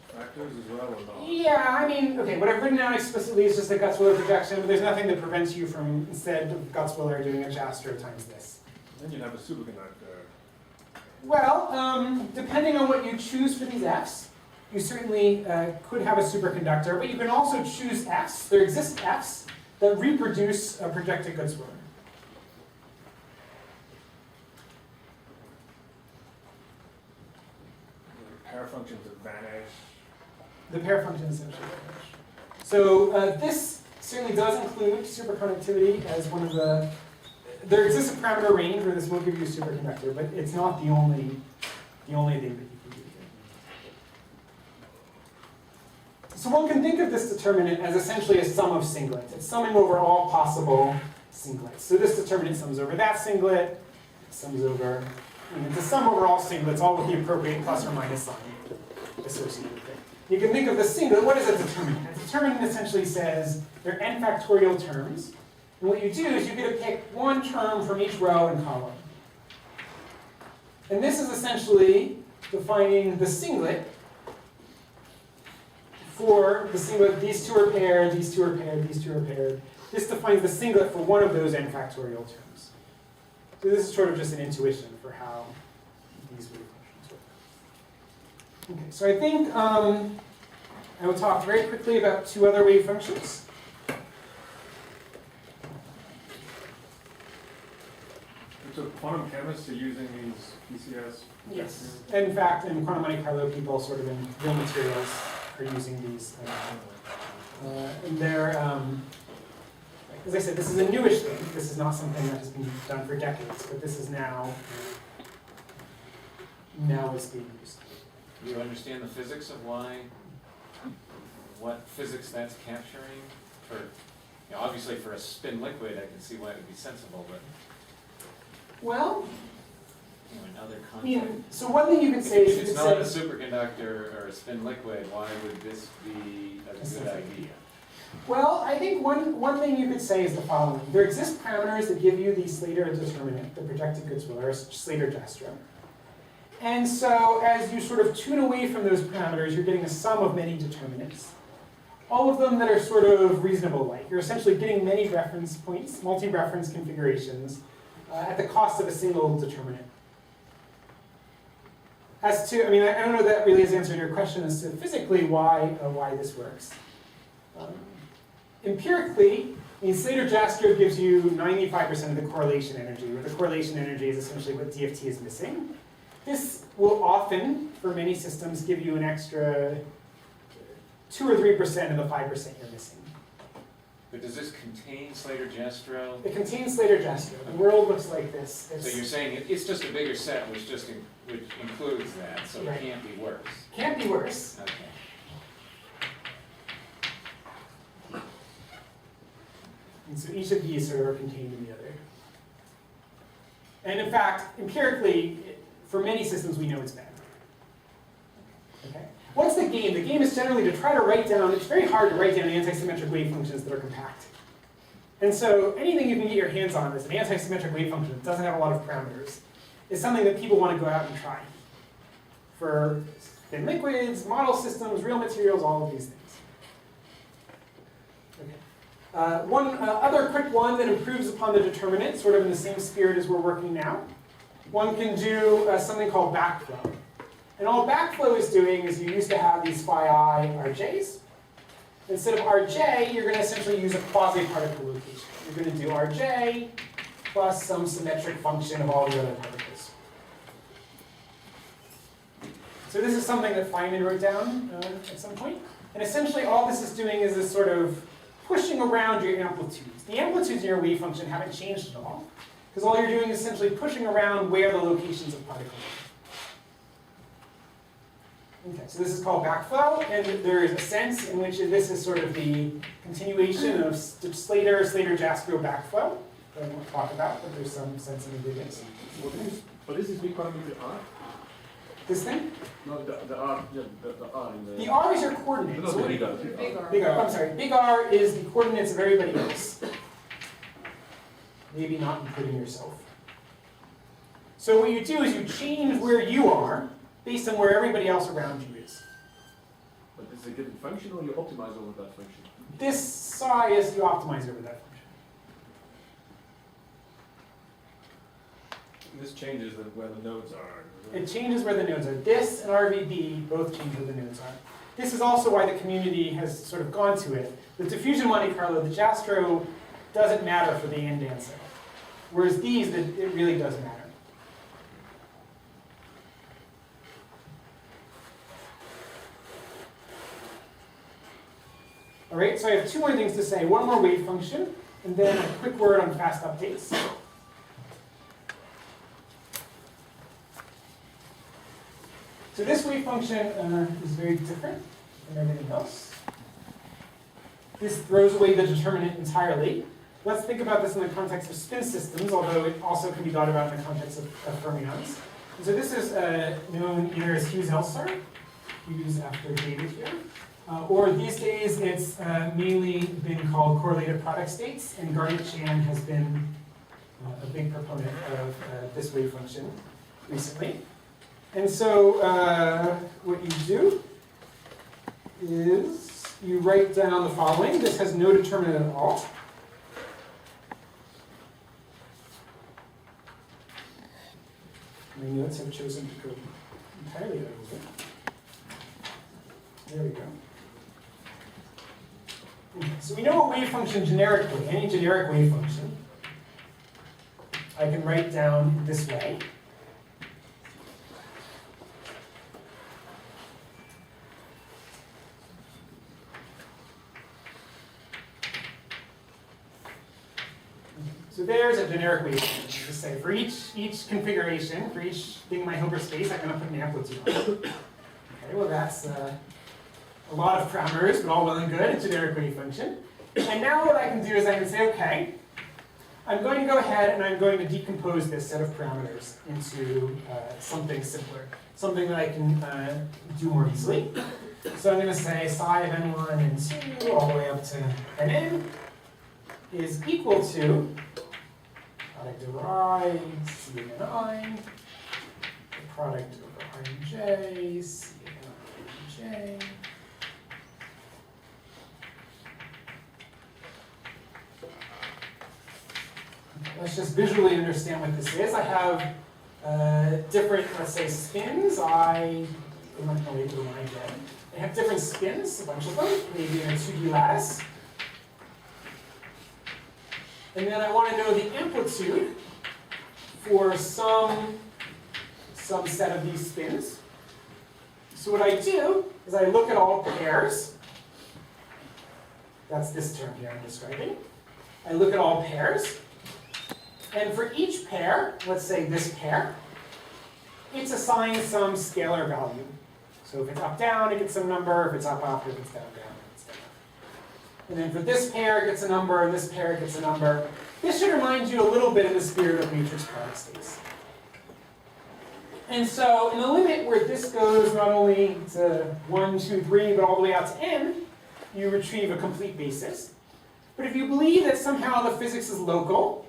factors as well or not? Yeah, I mean, okay, what I've written down explicitly is just a Gutzwiller projection, but there's nothing that prevents you from, instead of Gutzwiller, doing a Jastrow times this. Then you'd have a superconductor. Well, depending on what you choose for these Fs, you certainly could have a superconductor, but you can also choose Fs. There exist Fs that reproduce a projected Goodswiller. The pair functions that vanish. The pair function essentially vanish. So this certainly does include superconductivity as one of the. There exists a parameter range where this will give you a superconductor, but it's not the only thing that you can do here. So one can think of this determinant as essentially a sum of singlets. It's summing over all possible singlets. So this determinant sums over that singlet, sums over, it's a sum over all singlets, all with the appropriate plus or minus sign associated with it. You can think of the singlet, what is a determinant? A determinant essentially says there are n factorial terms. And what you do is you get to pick one term from each row and column. And this is essentially defining the singlet for the singlet, these two are paired, these two are paired, these two are paired. This defines the singlet for one of those n factorial terms. So this is sort of just an intuition for how these wave functions work. Okay, so I think I will talk very quickly about two other wave functions. So quantum chemists are using these PCS? Yes. In fact, in quantum Monte Carlo, people sort of in real materials are using these. And they're, as I said, this is a newish thing. This is not something that has been done for decades, but this is now it's being used. Do you understand the physics of what physics that's capturing? Obviously for a spin liquid, I can see why it would be sensible, but Well, in other I mean, contexts. so one thing you could say is If you it's could not a say, superconductor or a spin liquid, why would this be a good idea? well, I think one thing you could say is the following. There exist parameters that give you the Slater determinant, the projected Goodswiller, or Slater Jastrow. And so as you sort of tune away from those parameters, you're getting a sum of many determinants. All of them that are sort of reasonable-like. You're essentially getting many reference points, multi-reference configurations, at the cost of a single determinant. As to, I mean, I don't know if that really has answered your question as to physically why this works. Empirically, I mean, Slater Jastrow gives you 95% of the correlation energy, where the correlation energy is essentially what DFT is missing. This will often, for many systems, give you an extra 2 or 3% of the 5% you're missing. But does this contain Slater Jastrow? It contains Slater Jastrow. The world looks like this. So you're saying it's just a bigger set which includes that, so Right. it can't be worse. Can't be worse. Okay. And so each of these sort of are contained in the other. And in fact, empirically, for many systems, we know it's bad. Okay? What's the game? The game is generally to try to write down, it's very hard to write down anti-symmetric wave functions that are compact. And so anything you can get your hands on that's an anti-symmetric wave function that doesn't have a lot of parameters is something that people want to go out and try. For thin liquids, model systems, real materials, all of these things. Okay. One other quick one that improves upon the determinant, sort of in the same spirit as we're working now. One can do something called backflow. And all backflow is doing is you used to have these phi I RJs. Instead of RJ, you're going to essentially use a quasi-particle location. You're going to do RJ plus some symmetric function of all the other particles. So this is something that Feynman wrote down at some point. And essentially all this is doing is this sort of pushing around your amplitudes. The amplitudes in your wave function haven't changed at all, because all you're doing is essentially pushing around where the locations of particles are. Okay, so this is called backflow, and there is a sense in which this is sort of the continuation of Slater-Jastrow backflow that I won't talk about, but there's some sense in the difference. What is this big parameter R? This thing? No, the R, yeah, the R in the... The R is your coordinate. No, So the what- big R. Big R. Big R, I'm sorry. Big R is the coordinates of everybody else. Maybe not including yourself. So what you do is you change where you are based on where everybody else around you is. But is it a given function or you optimize over that function? This psi is you optimize over that function. This changes where the nodes are. It changes where the nodes are. This and RVB both change where the nodes are. This is also why the community has sort of gone to it. With diffusion Monte Carlo, the Jastrow doesn't matter for the end answer. Whereas these, it really does matter. All right, so I have two more things to say. One more wave function, and then a quick word on fast updates. So this wave function is very different from everything else. This throws away the determinant entirely. Let's think about this in the context of spin systems, although it also can be thought about in the context of fermions. And so this is known either as Hughes-Elsar, Hughes after David here, or these days it's mainly been called correlated product states, and Garnett-Chan has been a big proponent of this wave function recently. And so what you do is you write down the following. This has no determinant at all. My notes have chosen to go entirely out of it. There we go. Okay, so we know a wave function generically, any generic wave function, I can write down this way. So there's a generic wave function. Just say for each configuration, for each thing in my Hilbert space, I'm going to put an amplitude on it. Okay, well that's a lot of parameters, but all well and good, a generic wave function. And now what I can do is I can say, okay, I'm going to go ahead and I'm going to decompose this set of parameters into something simpler, something that I can do more easily. So I'm going to say psi of n1 and 2 all the way up to nn is equal to product over I, C and I, the product over I and J, C and I and J. Let's just visually understand what this is. I have different, let's say, spins. I'm not going to wait to remind you. I have different spins, a bunch of them, maybe in a 2D lattice. And then I want to know the amplitude for some set of these spins. So what I do is I look at all pairs. That's this term here I'm describing. I look at all pairs. And for each pair, let's say this pair, it's assigned some scalar value. So if it's up, down, it gets some number. If it's up, up. If it's down, down, it gets down. And then for this pair it gets a number, and this pair it gets a number. This should remind you a little bit of the spirit of matrix product states. And so in the limit where this goes not only to 1, 2, 3, but all the way out to n, you retrieve a complete basis. But if you believe that somehow the physics is local,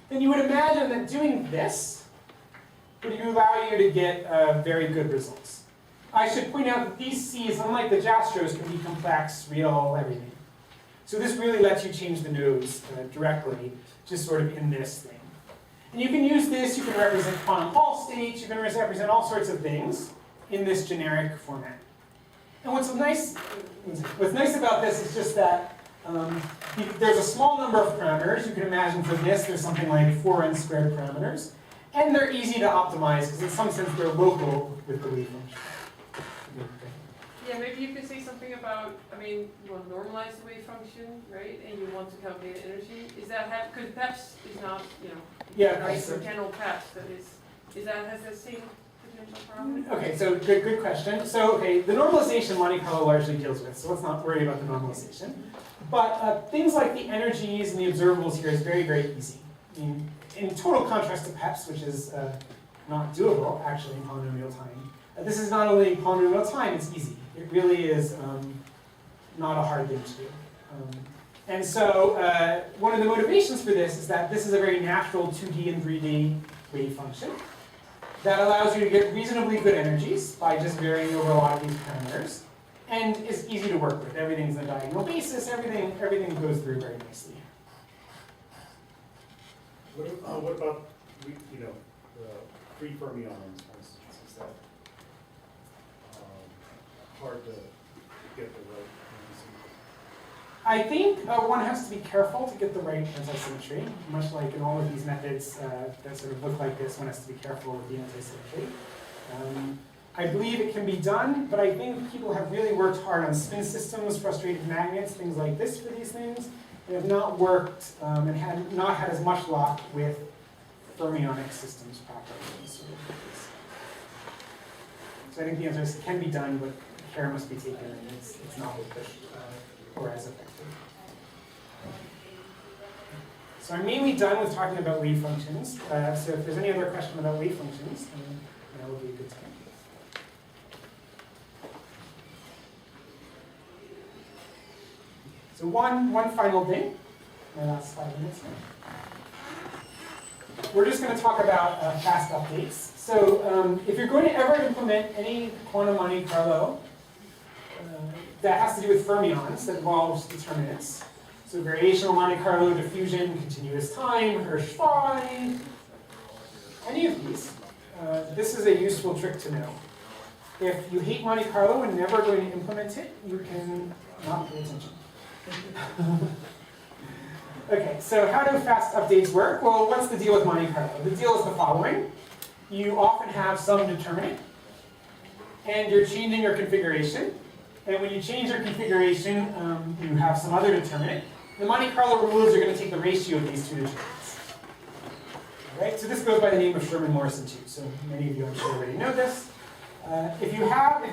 then you would imagine that doing this would allow you to get very good results. I should point out that these C's, unlike the Jastros, can be complex, real, everything. So this really lets you change the nodes directly, just sort of in this thing. And you can use this, you can represent quantum Hall states, you can represent all sorts of things in this generic format. And what's nice about this is just that there's a small number of parameters. You can imagine for this, there's something like 4n squared parameters. And they're easy to optimize, because in some sense they're local with the wave function. Yeah, maybe you could say something about, I mean, you want to normalize the wave function, right? And you want to calculate energy. Is that, because PEPS is not, you know, Yeah, right, so for general PEPS, that has the same potential problem? okay, so good question. So, okay, the normalization Monte Carlo largely deals with, so let's not worry about the normalization. But things like the energies and the observables here is very, very easy. I mean, in total contrast to PEPS, which is not doable, actually, in polynomial time. This is not only polynomial time, it's easy. It really is not a hard thing to do. And so one of the motivations for this is that this is a very natural 2D and 3D wave function that allows you to get reasonably good energies by just varying over a lot of these parameters, and is easy to work with. Everything's on a diagonal basis, everything goes through very nicely. What about, you know, the free fermions, for instance? Is that hard to get the right anti-symmetry? I think one has to be careful to get the right anti-symmetry, much like in all of these methods that sort of look like this, one has to be careful with the anti-symmetry. I believe it can be done, but I think people have really worked hard on spin systems, frustrated magnets, things like this for these things. They have not worked and have not had as much luck with fermionic systems properly. So I think the answer is it can be done, but care must be taken, and it's not as pushed or as effective. So I'm mainly done with talking about wave functions. So if there's any other question about wave functions, then that would be a good time. So one final thing, my last 5 minutes here. We're just going to talk about fast updates. So if you're going to ever implement any quantum Monte Carlo that has to do with fermions, that involves determinants, so variational Monte Carlo, diffusion, continuous time, Hirsch-Fine, any of these, this is a useful trick to know. If you hate Monte Carlo and never going to implement it, you can not pay attention. Okay, so how do fast updates work? Well, what's the deal with Monte Carlo? The deal is the following. You often have some determinant, and you're changing your configuration. And when you change your configuration, you have some other determinant. The Monte Carlo rules are going to take the ratio of these two determinants. All right, so this goes by the name of Sherman-Morrison too. So many of you, I'm sure, already know this. If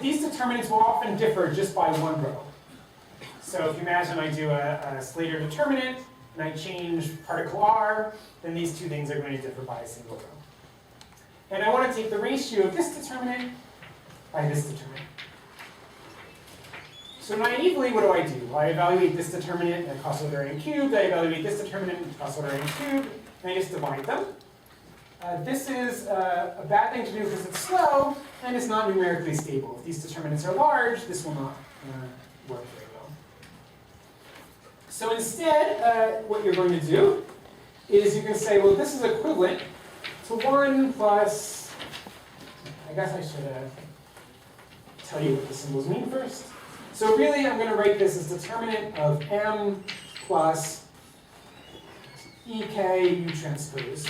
these determinants will often differ just by one row. So if you imagine I do a Slater determinant, and I change particle r, then these two things are going to differ by a single row. And I want to take the ratio of this determinant by this determinant. So naively, what do? Well, I evaluate this determinant at cost order n cubed, I evaluate this determinant at cost order n cubed, and I just divide them. This is a bad thing to do because it's slow, and it's not numerically stable. If these determinants are large, this will not work very well. So instead, what you're going to do is you can say, well, this is equivalent to 1 plus, I guess I should tell you what the symbols mean first. So really, I'm going to write this as determinant of m plus ek u transpose.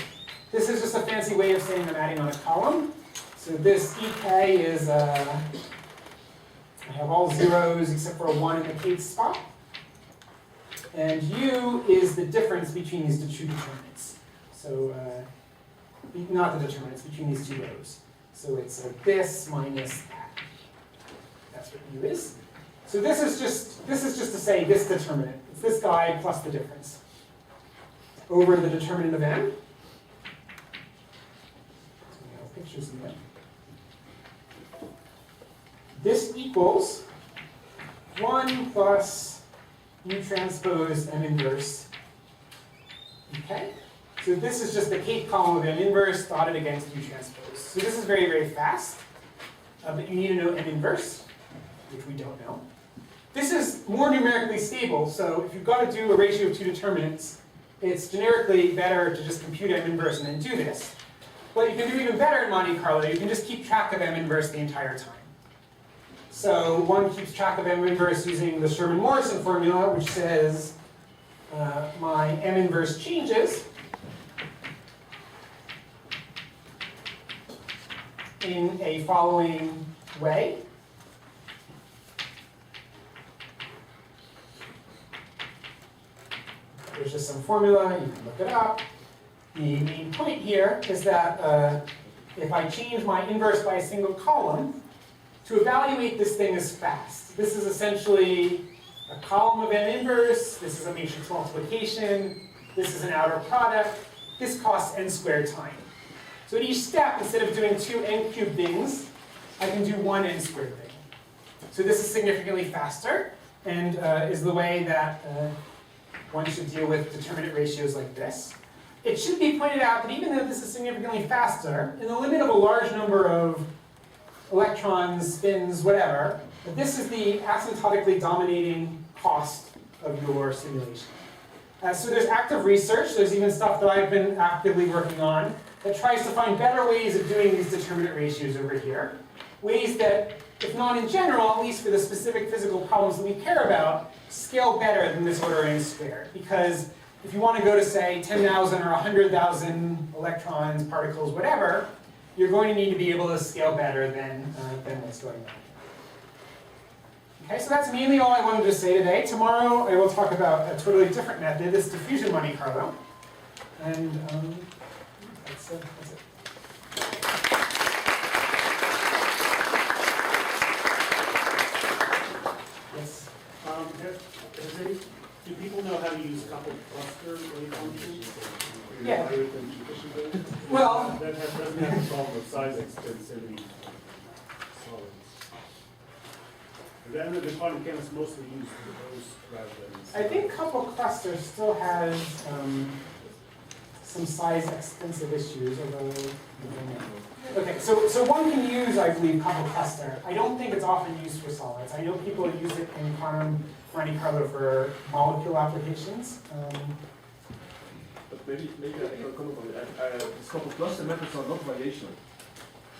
This is just a fancy way of saying I'm adding on a column. So this ek is, I have all zeros except for a 1 in the kth spot. And u is the difference between these two determinants. So not the determinants, between these two rows. So it's this minus that. That's what u is. So this is just to say this determinant. It's this guy plus the difference over the determinant of n. So we have pictures in there. This equals 1 plus mu transpose m inverse. Okay? So this is just the kth column of m inverse dotted against mu transpose. So this is very, very fast. But you need to know m inverse, which we don't know. This is more numerically stable, so if you've got to do a ratio of two determinants, it's generically better to just compute m inverse and then do this. But you can do even better in Monte Carlo. You can just keep track of m inverse the entire time. So one keeps track of m inverse using the Sherman-Morrison formula, which says my m inverse changes in a following way. There's just some formula, you can look it up. The main point here is that if I change my inverse by a single column, to evaluate this thing is fast. This is essentially a column of n inverse, this is a matrix multiplication, this is an outer product, this costs n squared time. So at each step, instead of doing two n cubed things, I can do one n squared thing. So this is significantly faster, and is the way that one should deal with determinant ratios like this. It should be pointed out that even though this is significantly faster, in the limit of a large number of electrons, spins, whatever, that this is the asymptotically dominating cost of your simulation. So there's active research, there's even stuff that I've been actively working on that tries to find better ways of doing these determinant ratios over here. Ways that, if not in general, at least for the specific physical problems that we care about, scale better than this order n squared. Because if you want to go to, say, 10,000 or 100,000 electrons, particles, whatever, you're going to need to be able to scale better than what's going on. Okay, so that's mainly all I wanted to say today. Tomorrow I will talk about a totally different method, this diffusion Monte Carlo. And that's it. Yes? Do people know how to use coupled cluster wave functions? Yeah. Well, that doesn't have the problem of size extensivity solids. And then the quantum mechanics mostly use those rather than. I think coupled cluster still has some size extensive issues, although. Okay, so one can use, I believe, coupled cluster. I don't think it's often used for solids. I know people use it in quantum Monte Carlo for molecule applications. But maybe I can comment on it. These coupled cluster methods are not variational.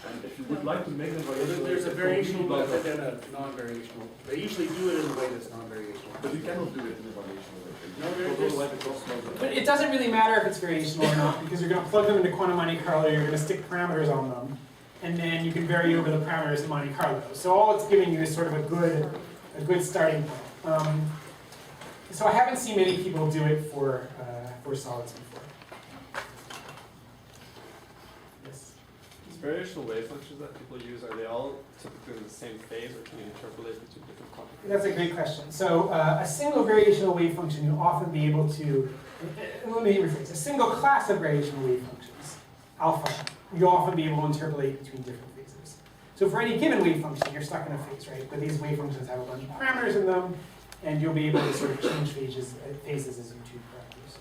And if you would like to make them variational, There's a variational method and a non-variational. They usually do it in a way that's non-variational. But you cannot do it in a variational way. No, there is. But it doesn't really matter if it's variational or not, because you're going to plug them into quantum Monte Carlo, you're going to stick parameters on them, and then you can vary over the parameters in Monte Carlo. So all it's giving you is sort of a good starting point. So I haven't seen many people do it for solids before. Yes? These variational wave functions that people use, are they all typically in the same phase, or can you interpolate between different quantum phases? That's a great question. So a single variational wave function, you'll often be able to, let me rephrase, a single class of variational wave functions, alpha, you'll often be able to interpolate between different phases. So for any given wave function, you're stuck in a phase, right? But these wave functions have a bunch of parameters in them, and you'll be able to sort of change phases as you choose parameters.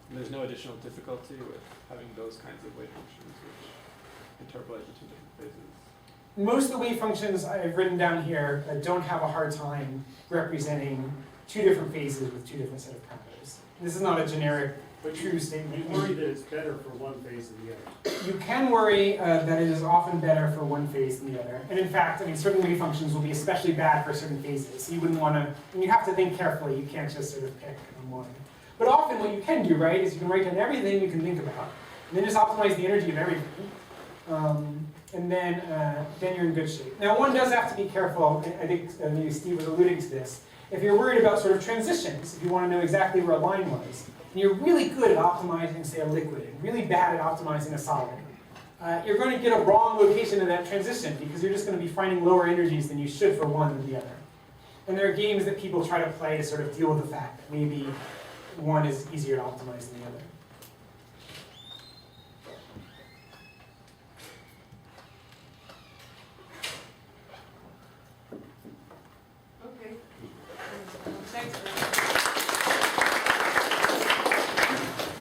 And there's no additional difficulty with having those kinds of wave functions which interpolate between different phases? Most of the wave functions I've written down here don't have a hard time representing two different phases with two different set of parameters. This is not a generic true statement. You worry that it's better for one phase than the other. You can worry that it is often better for one phase than the other. And in fact, I mean, certain wave functions will be especially bad for certain phases. So you wouldn't want to, and you have to think carefully. You can't just sort of pick one. But often what you can do, right, is you can write down everything you can think about, and then just optimize the energy of everything. And then you're in good shape. Now, one does have to be careful. I think maybe Steve was alluding to this. If you're worried about sort of transitions, if you want to know exactly where a line was, and you're really good at optimizing, say, a liquid, and really bad at optimizing a solid, you're going to get a wrong location in that transition because you're just going to be finding lower energies than you should for one than the other. And there are games that people try to play to sort of deal with the fact that maybe one is easier to optimize than the other.